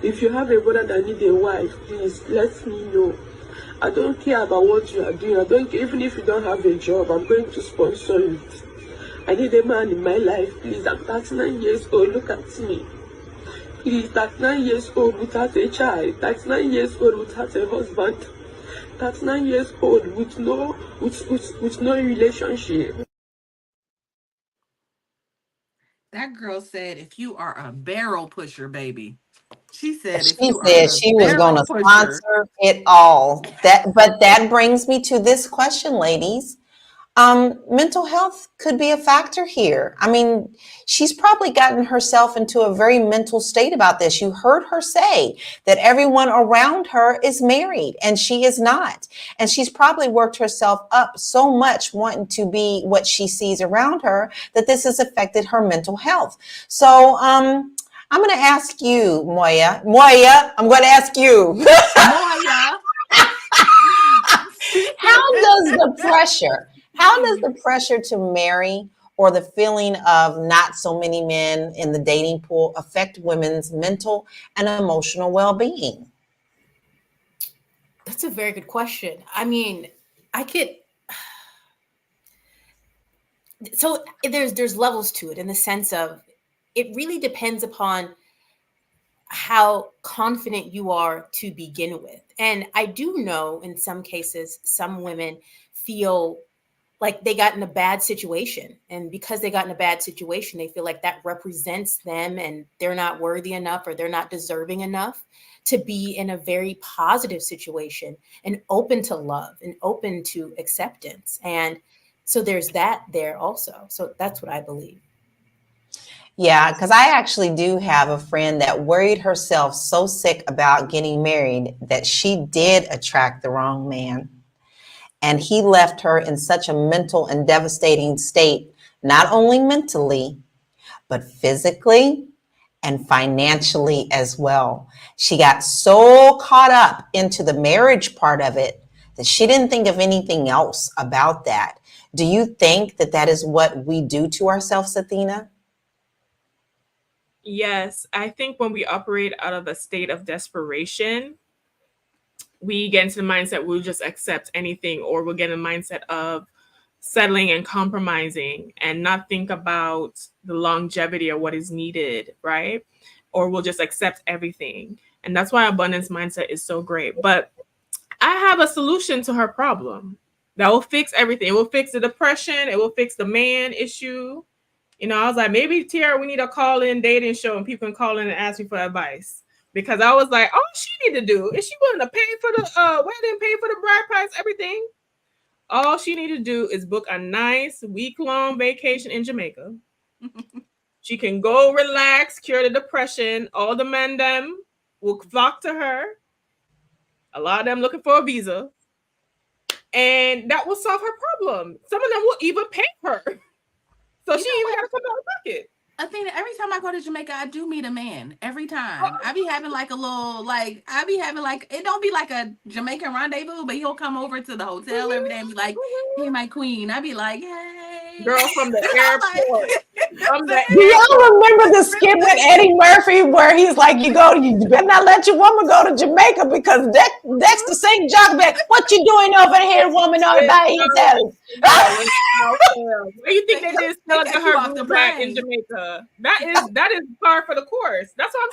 Speaker 2: If you have a brother that needs a wife, please let me know. I don't care about what you are doing. I don't care. Even if you don't have a job, I'm going to sponsor it. I need a man in my life, please. I'm 39 years old. Look at me. Please, 39 years old without a child. 39 years old without a husband. 39 years old with no relationship.
Speaker 4: That girl said, if you are a barrel pusher, baby. She said, if
Speaker 1: She
Speaker 4: you are
Speaker 1: said
Speaker 4: a
Speaker 1: she was going
Speaker 4: barrel
Speaker 1: to
Speaker 4: pusher.
Speaker 1: sponsor it all. But that brings me to this question, ladies. Mental health could be a factor here. I mean, she's probably gotten herself into a very mental state about this. You heard her say that everyone around her is married and she is not. And she's probably worked herself up so much wanting to be what she sees around her that this has affected her mental health. So, I'm going to ask you, Moya. Moya, I'm going to ask you.
Speaker 4: Moya.
Speaker 1: How does the pressure to marry or the feeling of not so many men in the dating pool affect women's mental and emotional well-being?
Speaker 5: That's a very good question. I mean, I could so there's levels to it in the sense of it really depends upon how confident you are to begin with. And I do know in some cases, some women feel like they got in a bad situation. And because they got in a bad situation, they feel like that represents them and they're not worthy enough or they're not deserving enough to be in a very positive situation and open to love and open to acceptance. And so there's that there also. So that's what I believe.
Speaker 1: Yeah, because I actually do have a friend that worried herself so sick about getting married that she did attract the wrong man. And he left her in such a mental and devastating state, not only mentally, but physically and financially as well. She got so caught up into the marriage part of it that she didn't think of anything else about that. Do you think that that is what we do to ourselves, Athena?
Speaker 3: Yes, I think when we operate out of a state of desperation, we get into the mindset we'll just accept anything, or we'll get in the mindset of settling and compromising and not think about the longevity of what is needed, right? Or we'll just accept everything. And that's why abundance mindset is so great. But I have a solution to her problem that will fix everything. It will fix the depression, it will fix the man issue. You know, I was like, maybe Tiara, we need a call-in dating show and people can call in and ask me for advice. Because I was like, all she need to do is she willing to pay for the wedding, pay for the bride price, everything. All she need to do is book a nice week-long vacation in Jamaica. She can go relax, cure the depression. All the men them will flock to her. A lot of them looking for a visa. And that will solve her problem. Some of them will even pay her. So she even got to come out of pocket.
Speaker 4: Athena, every time I go to Jamaica, I do meet a man. Every time. I be having like a little, like, it don't be like a Jamaican rendezvous, but he'll come over to the hotel every day and be like, hey, my queen. I be like, hey.
Speaker 3: Girl from the airport.
Speaker 1: Do y'all remember the skit with Eddie Murphy where he's like, you better not let your woman go to Jamaica because Dexter St. John back. What you doing over here, woman, on the
Speaker 3: Where you think they did sell to her room back in Jamaica? That is par for the course. That's what I'm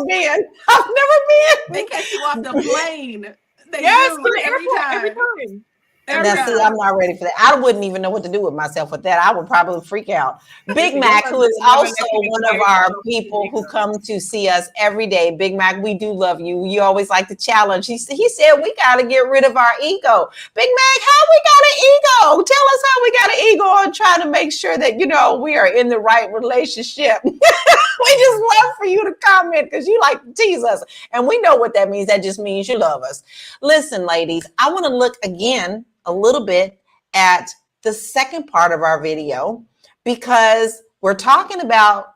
Speaker 3: saying.
Speaker 1: I've never been.
Speaker 4: They catch you off the plane.
Speaker 3: Yes, from the airport every time.
Speaker 1: See, I'm not ready for that. I wouldn't even know what to do with myself with that. I would probably freak out. Big Mac, who is also one of our people who come to see us every day. Big Mac, we do love you. You always like to challenge. He said we got to get rid of our ego. Big Mac, how we got an ego? Tell us how we got an ego on trying to make sure that, we are in the right relationship. We just love for you to comment because you like to tease us. And we know what that means. That just means you love us. Listen, ladies, I want to look again a little bit at the second part of our video because we're talking about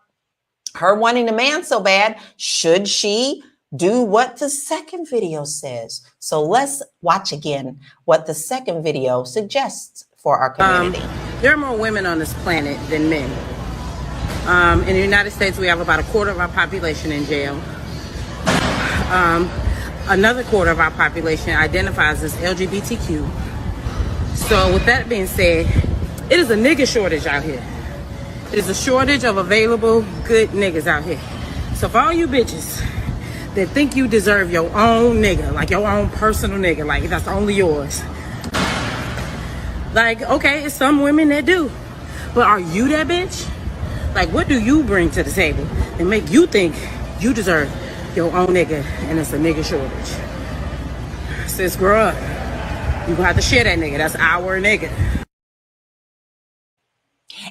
Speaker 1: her wanting a man so bad. Should she do what the second video says? So let's watch again what the second video suggests for our community.
Speaker 6: There are more women on this planet than men. In the United States, we have about a quarter of our population in jail. Another quarter of our population identifies as LGBTQ. So with that being said, it is a nigga shortage out here. It is a shortage of available good niggas out here. So for all you bitches that think you deserve your own nigga, like your own personal nigga, like that's only yours. Like, okay, it's some women that do. But are you that bitch? Like, what do you bring to the table and make you think you deserve your own nigga and it's a nigga shortage? Sis, grow up. You gonna have to share that nigga. That's our nigga.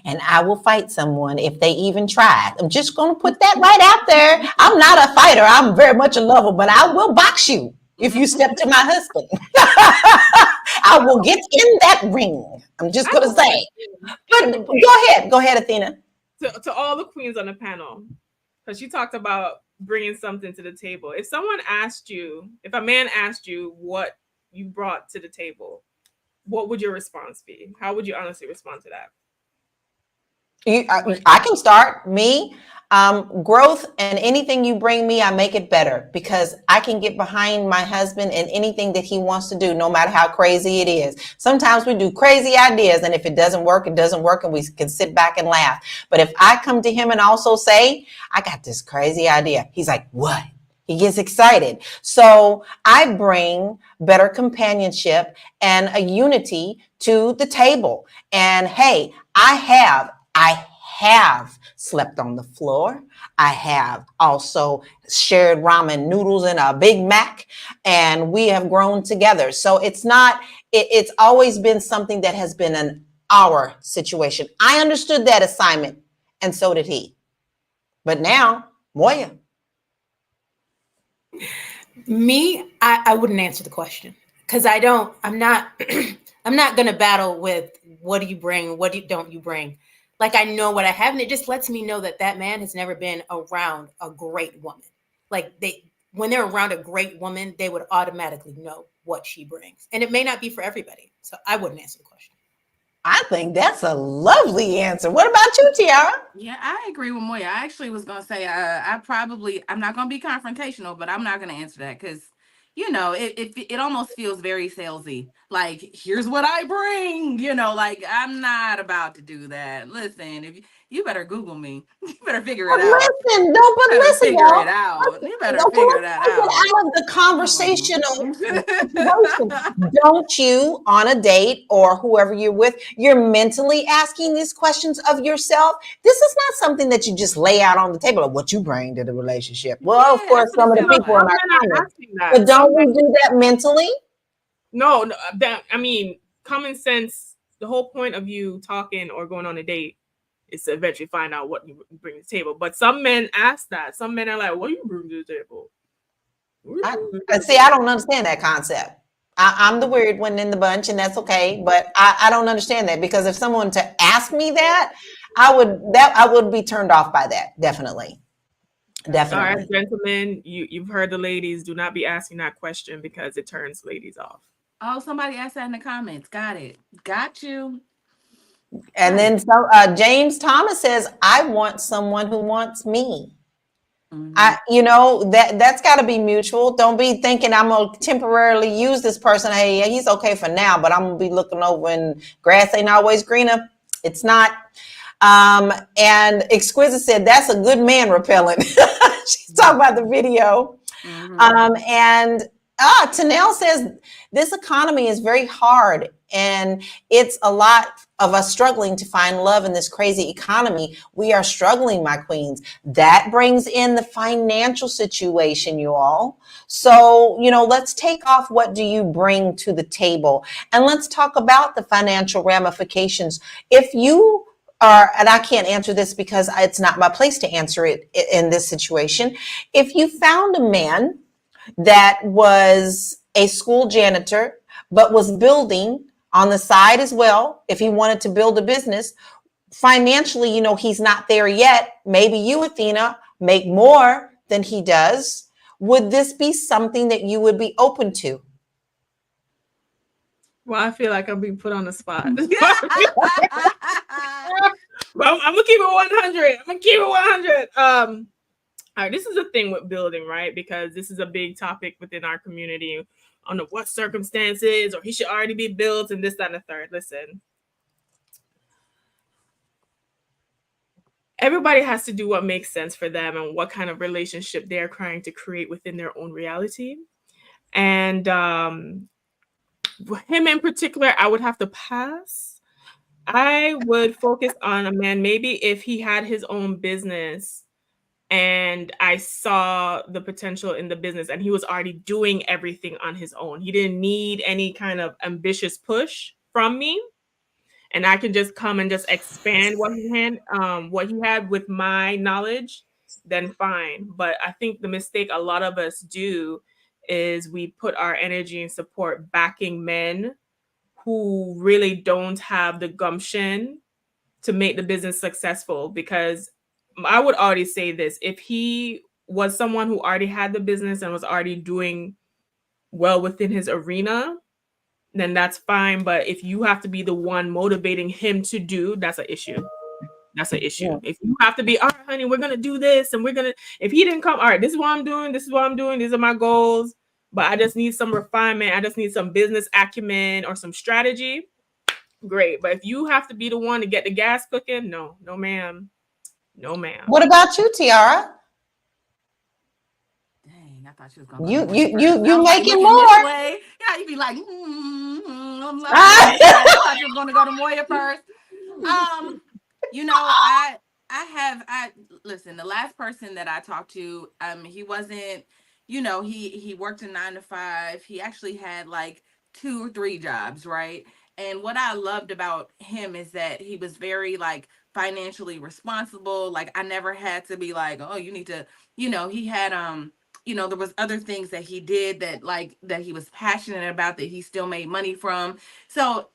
Speaker 1: And I will fight someone if they even try. I'm just gonna put that right out there. I'm not a fighter. I'm very much a lover, but I will box you if you step to my husband. I will get in that ring. I'm just gonna say. But go ahead, Athena.
Speaker 3: To all the queens on the panel, because she talked about bringing something to the table. If a man asked you what you brought to the table, what would your response be? How would you honestly respond to that?
Speaker 1: I can start. Me, growth, and anything you bring me, I make it better because I can get behind my husband in anything that he wants to do, no matter how crazy it is. Sometimes we do crazy ideas, and if it doesn't work, it doesn't work, and we can sit back and laugh. But if I come to him and also say, I got this crazy idea, he's like, what? He gets excited. So I bring better companionship and a unity to the table. And hey, I have slept on the floor. I have also shared ramen noodles and a Big Mac, and we have grown together. So it's always been something that has been our situation. I understood that assignment, and so did he. But now, Moya.
Speaker 5: Me, I wouldn't answer the question because I'm not I'm not gonna battle with what do you bring, what don't you bring. Like I know what I have, and it just lets me know that that man has never been around a great woman. Like when they're around a great woman, they would automatically know what she brings, and it may not be for everybody. So I wouldn't answer the question.
Speaker 1: I think that's a lovely answer. What about you, Tiara?
Speaker 4: Yeah, I agree with Moya. I actually was gonna say I'm not gonna be confrontational, but I'm not gonna answer that because it almost feels very salesy. Like, here's what I bring. Like I'm not about to do that. Listen, if you better Google me, you better figure it
Speaker 1: But
Speaker 4: out.
Speaker 1: listen, no, but
Speaker 4: You better
Speaker 1: listen,
Speaker 4: figure
Speaker 1: y'all.
Speaker 4: it out. You better
Speaker 1: Okay,
Speaker 4: figure
Speaker 1: let's
Speaker 4: that
Speaker 1: take it
Speaker 4: out.
Speaker 1: out of the
Speaker 4: Mhm.
Speaker 1: conversational situation. Don't you, on a date or whoever you're with, you're mentally asking these questions of yourself? This is not something that you just lay out on the table of what you bring to the relationship. Well, of
Speaker 4: Yeah,
Speaker 1: course,
Speaker 4: that's what
Speaker 1: some
Speaker 4: it
Speaker 1: of the
Speaker 4: sounds
Speaker 3: No,
Speaker 1: people in
Speaker 3: some
Speaker 4: like.
Speaker 1: our
Speaker 3: men are
Speaker 1: comments,
Speaker 3: asking that.
Speaker 1: but don't we do that mentally?
Speaker 3: No, that I mean, common sense. The whole point of you talking or going on a date is to eventually find out what you bring to the table. But some men ask that. Some men are like, "What do you bring to the table?" What do
Speaker 1: I,
Speaker 3: you bring
Speaker 1: I
Speaker 3: to the
Speaker 1: see. I
Speaker 3: table?
Speaker 1: don't understand that concept. I'm the weird one in the bunch, and that's okay. But I don't understand that because if someone to ask me that, I would be turned off by that. Definitely,
Speaker 3: All right,
Speaker 1: definitely.
Speaker 3: gentlemen, you've heard the ladies. Do not be asking that question because it turns ladies off.
Speaker 4: Oh, somebody asked that in the comments. Got it. Got you.
Speaker 1: And
Speaker 4: Got
Speaker 1: then
Speaker 4: it.
Speaker 1: so James Thomas says, "I want someone who wants me."
Speaker 4: Mhm.
Speaker 1: That's got to be mutual. Don't be thinking I'm gonna temporarily use this person. Hey, yeah, he's okay for now, but I'm gonna be looking over and grass ain't always greener. It's not. And Exquisite said that's a good man repellent. She's talking about the video.
Speaker 4: Mhm.
Speaker 1: And Tanel says this economy is very hard, and it's a lot of us struggling to find love in this crazy economy. We are struggling, my queens. That brings in the financial situation, you all. So, let's take off what do you bring to the table, and let's talk about the financial ramifications. If you and I can't answer this because it's not my place to answer it in this situation. If you found a man that was a school janitor, but was building on the side as well, if he wanted to build a business, financially, he's not there yet. Maybe you, Athena, make more than he does. Would this be something that you would be open to?
Speaker 3: Well, I feel like I'm being put on the spot. Well, I'm gonna keep it 100. I'm gonna keep it 100. All right, this is the thing with building, right? Because this is a big topic within our community. Under what circumstances, or he should already be built, and this, that, and the third. Listen, everybody has to do what makes sense for them and what kind of relationship they're trying to create within their own reality. And him in particular, I would have to pass. I would focus on a man, maybe if he had his own business and I saw the potential in the business and he was already doing everything on his own. He didn't need any kind of ambitious push from me. And I can just come and just expand what he had with my knowledge, then fine. But I think the mistake a lot of us do is we put our energy and support backing men who really don't have the gumption to make the business successful. Because I would already say this, if he was someone who already had the business and was already doing well within his arena, then that's fine. But if you have to be the one motivating him to do, that's an issue. That's an issue. If you have to be, all right, honey, we're gonna do this, and if he didn't come, all right, this is what I'm doing, this is what I'm doing, these are my goals, but I just need some refinement, I just need some business acumen or some strategy, great. But if you have to be the one to get the gas cooking, no, no, ma'am. No,
Speaker 1: What
Speaker 3: ma'am.
Speaker 1: about you, Tiara?
Speaker 4: Dang, I thought she was gonna go to
Speaker 1: You
Speaker 4: Moya
Speaker 1: you
Speaker 4: first.
Speaker 1: you
Speaker 4: I
Speaker 1: you
Speaker 4: was like
Speaker 1: making
Speaker 4: looking this
Speaker 1: more?
Speaker 4: way. Yeah, you'd be like, I'm looking this way. I thought you was gonna go to Moya first. Um, I listen, the last person that I talked to, he wasn't, he worked a 9 to 5. He actually had like 2 or 3 jobs, right? And what I loved about him is that he was very like financially responsible. Like I never had to be like, oh, you need to, he had there was other things that he did that like that he was passionate about that he still made money from. So,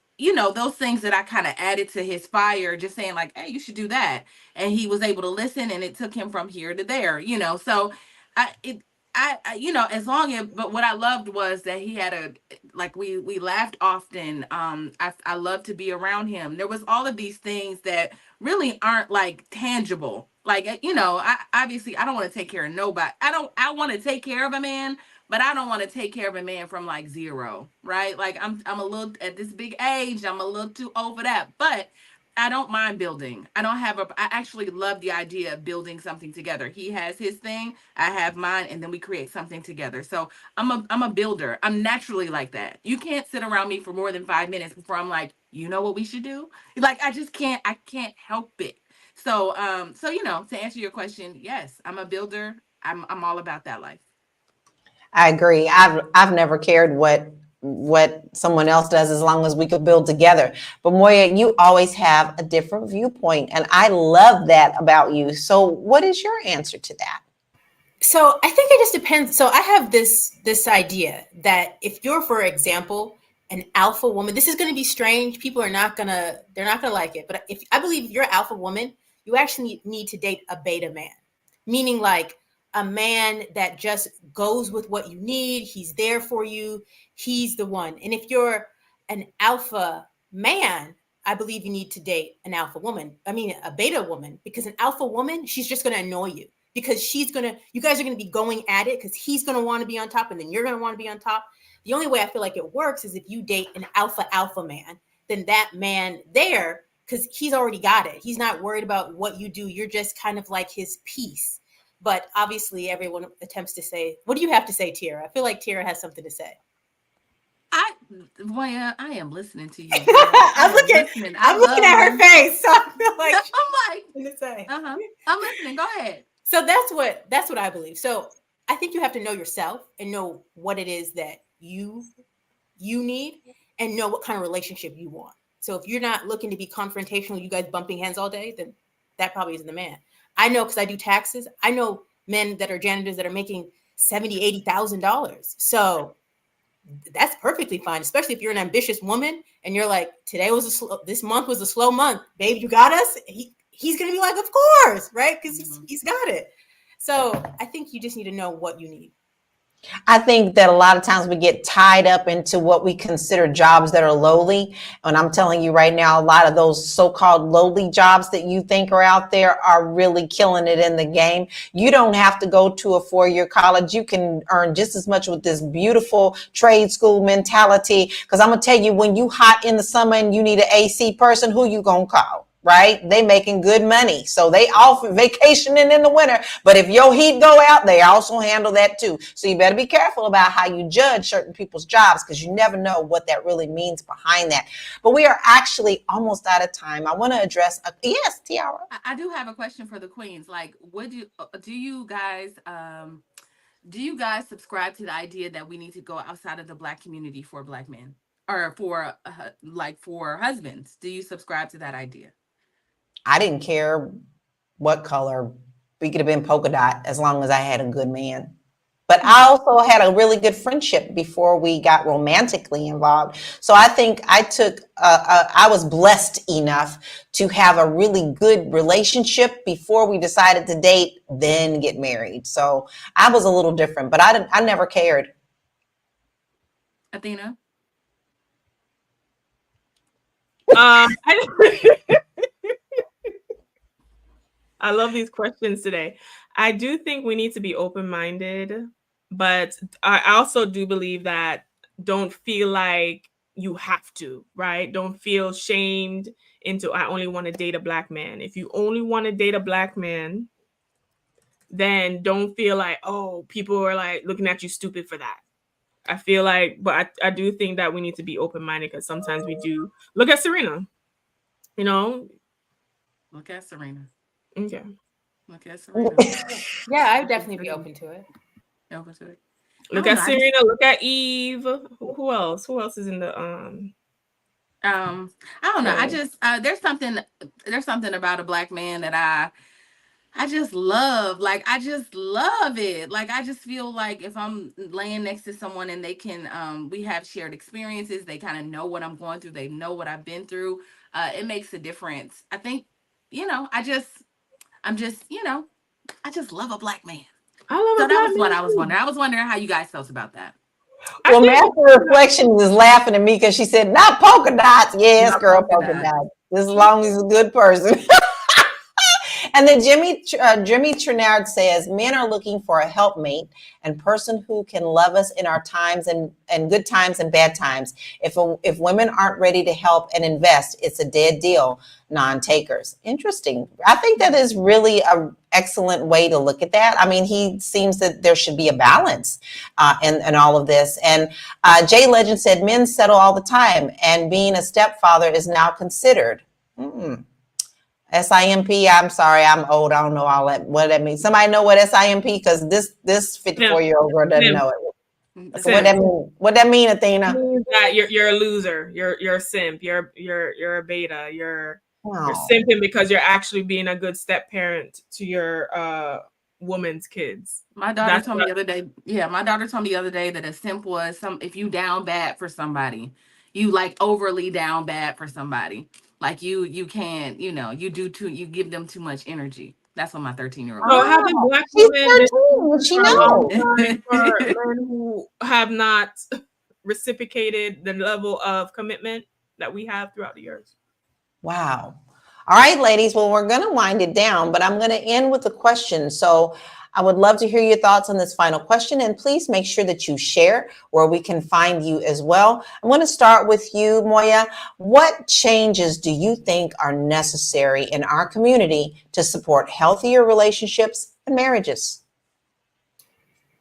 Speaker 4: those things that I kind of added to his fire, just saying like, hey, you should do that. And he was able to listen and it took him from here to there, So I it as long as, but what I loved was that he had like we laughed often. I love to be around him. There was all of these things that really aren't like tangible. Like, I obviously I don't want to take care of nobody. I want to take care of a man, but I don't want to take care of a man from like zero, right? Like I'm a little at this big age, I'm a little too old for that. But I don't mind building. I actually love the idea of building something together. He has his thing, I have mine, and then we create something together. So I'm a builder. I'm naturally like that. You can't sit around me for more than 5 minutes before I'm like, you know what we should do? Like I can't help it. So to answer your question, yes, I'm a builder. I'm all about that life.
Speaker 1: I agree. I've never cared what someone else does as long as we could build together. But Moya, you always have a different viewpoint, and I love that about you. So, what is your answer to that?
Speaker 5: So I think it just depends. So I have this idea that if you're, for example, an alpha woman, this is going to be strange. People are not gonna they're not gonna like it. But if I believe if you're an alpha woman, you actually need to date a beta man, meaning like a man that just goes with what you need. He's there for you. He's the one. And if you're an alpha man, I believe you need to date an alpha woman. I mean, a beta woman, because an alpha woman, she's just going to annoy you because you guys are going to be going at it because he's going to want to be on top and then you're going to want to be on top. The only way I feel like it works is if you date an alpha man, then that man there, because he's already got it. He's not worried about what you do. You're just kind of like his piece. But obviously everyone attempts to say, what do you have to say, Tierra? I feel like Tierra has something to say.
Speaker 4: I am listening to you.
Speaker 5: I'm looking at her face, so I feel like
Speaker 4: I'm like
Speaker 5: to say.
Speaker 4: I'm listening. Go ahead.
Speaker 5: So that's what I believe. So I think you have to know yourself and know what it is that you need and know what kind of relationship you want. So if you're not looking to be confrontational, you guys bumping heads all day, then that probably isn't the man. I know because I do taxes. I know men that are janitors that are making $70,000, $80,000. So that's perfectly fine, especially if you're an ambitious woman and you're like, this month was a slow month, babe. You got us. He's gonna be like, of course, right? Because he's got it. So I think you just need to know what you need.
Speaker 1: I think that a lot of times we get tied up into what we consider jobs that are lowly. And I'm telling you right now, a lot of those so-called lowly jobs that you think are out there are really killing it in the game. You don't have to go to a 4-year college. You can earn just as much with this beautiful trade school mentality. Because I'm going to tell you, when you hot in the summer and you need an AC person, who you going to call? Right? They making good money. So they off vacationing in the winter. But if your heat go out, they also handle that too. So you better be careful about how you judge certain people's jobs because you never know what that really means behind that. But we are actually almost out of time. I want to address, yes, Tiara.
Speaker 4: I do have a question for the queens. Like, do you guys subscribe to the idea that we need to go outside of the Black community for Black men or for husbands? Do you subscribe to that idea?
Speaker 1: I didn't care what color. We could have been polka dot as long as I had a good man. But I also had a really good friendship before we got romantically involved. So I think I was blessed enough to have a really good relationship before we decided to date, then get married. So I was a little different, but I never cared.
Speaker 4: Athena?
Speaker 3: I love these questions today. I do think we need to be open-minded, but I also do believe that don't feel like you have to, right? Don't feel shamed into I only want to date a Black man. If you only want to date a Black man, then don't feel like, oh, people are like looking at you stupid for that. I feel like, but I do think that we need to be open-minded because sometimes we do. Look at Serena, you know?
Speaker 4: Look at Serena.
Speaker 3: Okay.
Speaker 4: Look at Serena.
Speaker 5: Yeah, I would definitely be open to it.
Speaker 4: Open to it.
Speaker 3: Look at Serena. Look at Eve. Who else? Who else is in the
Speaker 4: I don't know. I
Speaker 1: Okay.
Speaker 4: just there's something about a black man that I just love. Like I just love it. Like I just feel like if I'm laying next to someone and they can we have shared experiences, they kind of know what I'm going through, they know what I've been through. It makes a difference. I think, I'm just, I just love a black man.
Speaker 3: I love
Speaker 4: So
Speaker 3: a
Speaker 4: that
Speaker 3: black
Speaker 4: was what
Speaker 3: man
Speaker 4: I was
Speaker 3: too.
Speaker 4: wondering. I was wondering how you guys felt about that.
Speaker 3: I
Speaker 1: Well,
Speaker 3: think
Speaker 1: Master Reflection is laughing at me because she said, not polka dots. Yes,
Speaker 4: Not
Speaker 1: girl,
Speaker 4: polka
Speaker 1: polka
Speaker 4: dot.
Speaker 1: dots. Just as long as he's a good person. And then Jimmy Trinard says, men are looking for a helpmate and person who can love us in our times and good times and bad times. If women aren't ready to help and invest, it's a dead deal, non-takers. Interesting. I think that is really a excellent way to look at that. I mean, he seems that there should be a balance in all of this. And Jay Legend said, men settle all the time and being a stepfather is now considered. SIMP. I'm sorry, I'm old. I don't know all that. What that means? Somebody know what SIMP? Because this 54-year-old girl doesn't
Speaker 3: Sim.
Speaker 1: know it. So what
Speaker 3: Sim.
Speaker 1: that mean? What that mean, Athena?
Speaker 3: Means that you're a loser. You're a simp. You're a beta. You're
Speaker 1: Oh,
Speaker 3: simping because you're actually being a good step parent to your woman's kids.
Speaker 4: My daughter
Speaker 3: That's
Speaker 4: told me
Speaker 3: what.
Speaker 4: the other day. Yeah, my daughter told me the other day that a simp was some if you down bad for somebody, you like overly down bad for somebody. Like you can't, you give them too much energy. That's what my 13-year-old
Speaker 3: So
Speaker 4: told me.
Speaker 3: haven't
Speaker 1: oh,
Speaker 3: black
Speaker 1: she's
Speaker 3: women been
Speaker 1: 13.
Speaker 3: simping
Speaker 1: She
Speaker 3: for a long
Speaker 1: knows.
Speaker 3: time for men who have not reciprocated the level of commitment that we have throughout the years?
Speaker 1: Wow. All right, ladies. Well, we're going to wind it down, but I'm going to end with a question. So I would love to hear your thoughts on this final question. And please make sure that you share where we can find you as well. I'm going to start with you, Moya. What changes do you think are necessary in our community to support healthier relationships and marriages?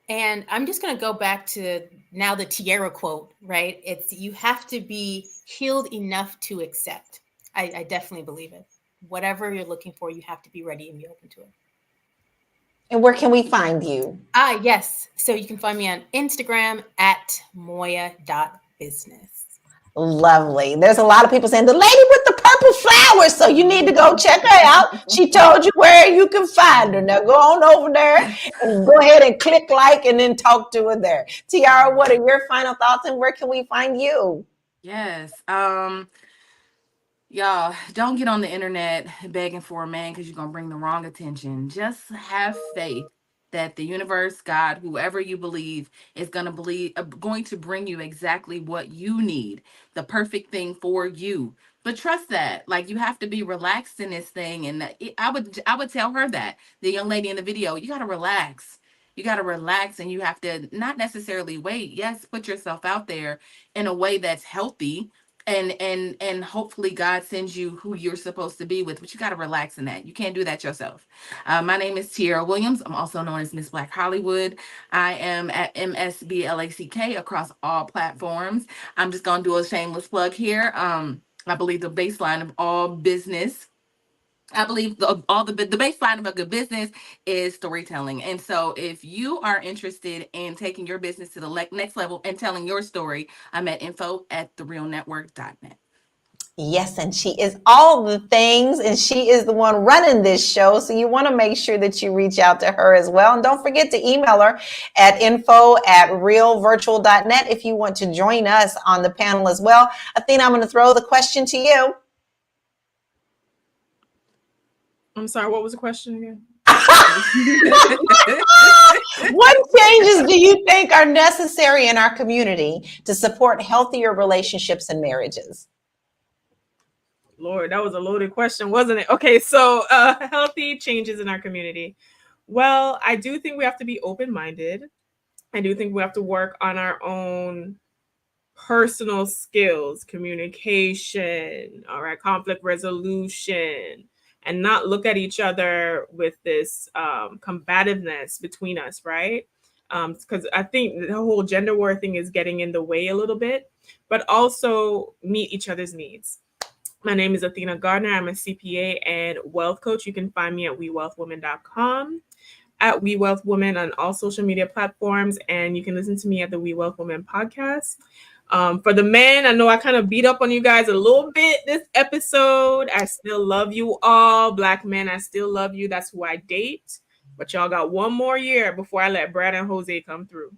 Speaker 5: And I'm just going to go back to now the Tierra quote, right? It's you have to be healed enough to accept. I definitely believe it. Whatever you're looking for, you have to be ready and be open to it.
Speaker 1: And where can we find you?
Speaker 5: Yes. So you can find me on Instagram at moya.business.
Speaker 1: Lovely. There's a lot of people saying the lady with the purple flowers, so you need to go check her out. She told you where you can find her. Now go on over there and go ahead and click like and then talk to her there. Tiara, what are your final thoughts and where can we find you?
Speaker 4: Yes. Y'all, don't get on the internet begging for a man because you're going to bring the wrong attention. Just have faith that the universe, God, whoever you believe, is going to bring you exactly what you need, the perfect thing for you. But trust that. Like you have to be relaxed in this thing. And I would tell her that, the young lady in the video, you got to relax. You got to relax and you have to not necessarily wait. Yes, put yourself out there in a way that's healthy, and hopefully God sends you who you're supposed to be with, but you got to relax in that. You can't do that yourself. My name is Tierra Williams. I'm also known as Miss Black Hollywood. I am at MSBLACK across all platforms. I'm just gonna do a shameless plug here. I believe the baseline of all business, I believe the baseline of a good business is storytelling. And so if you are interested in taking your business to the next level and telling your story, I'm at info@therealnetwork.net.
Speaker 1: Yes, and she is all the things, and she is the one running this show. So you want to make sure that you reach out to her as well. And don't forget to email her at info@realvirtual.net if you want to join us on the panel as well. Athena, I'm going to throw the question to you.
Speaker 3: I'm sorry, what was the question again?
Speaker 1: What changes do you think are necessary in our community to support healthier relationships and marriages?
Speaker 3: Lord, that was a loaded question, wasn't it? Okay, so healthy changes in our community. Well, I do think we have to be open minded. I do think we have to work on our own personal skills, communication, all right, conflict resolution, and not look at each other with this combativeness between us, right? Because I think the whole gender war thing is getting in the way a little bit, but also meet each other's needs. My name is Athena Gardner. I'm a CPA and wealth coach. You can find me at wewealthwoman.com, at We Wealth Woman on all social media platforms, and you can listen to me at the We Wealth Woman podcast. For the men, I know I kind of beat up on you guys a little bit this episode. I still love you all. Black men, I still love you. That's who I date. But y'all got one more year before I let Brad and Jose come through.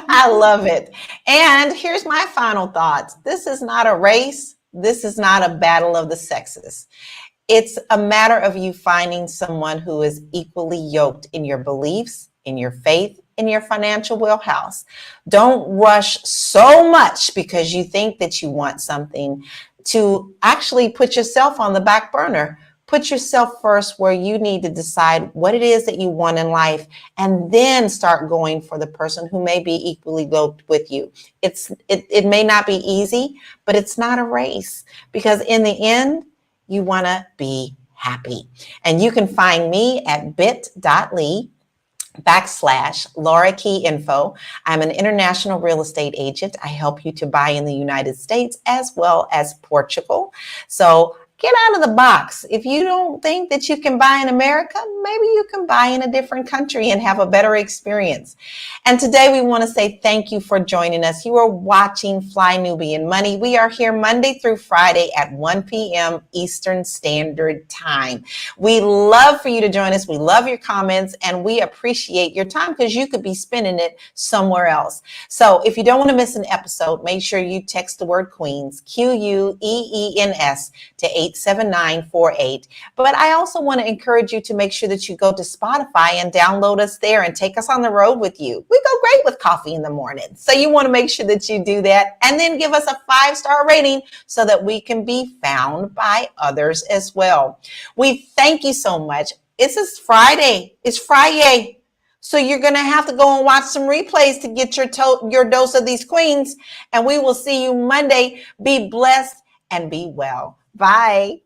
Speaker 1: I love it. And here's my final thoughts. This is not a race. This is not a battle of the sexes. It's a matter of you finding someone who is equally yoked in your beliefs, in your faith, in your financial wheelhouse. Don't rush so much because you think that you want something to actually put yourself on the back burner. Put yourself first where you need to decide what it is that you want in life and then start going for the person who may be equally yoked with you. It may not be easy, but it's not a race because in the end, you want to be happy. And you can find me at bit.ly/Laura Key Info. I'm an international real estate agent. I help you to buy in the United States as well as Portugal. So get out of the box. If you don't think that you can buy in America, maybe you can buy in a different country and have a better experience. And today we want to say thank you for joining us. You are watching Fly Nubian Money. We are here Monday through Friday at 1 p.m. Eastern Standard Time. We love for you to join us. We love your comments and we appreciate your time because you could be spending it somewhere else. So if you don't want to miss an episode, make sure you text the word Queens, QUEENS, to 87948. But I also want to encourage you to make sure that you go to Spotify and download us there and take us on the road with you. We go great with coffee in the morning. So you want to make sure that you do that and then give us a 5-star rating so that we can be found by others as well. We thank you so much. It's Friday. It's Friday. So you're going to have to go and watch some replays to get your dose of these queens. And we will see you Monday. Be blessed and be well. Bye.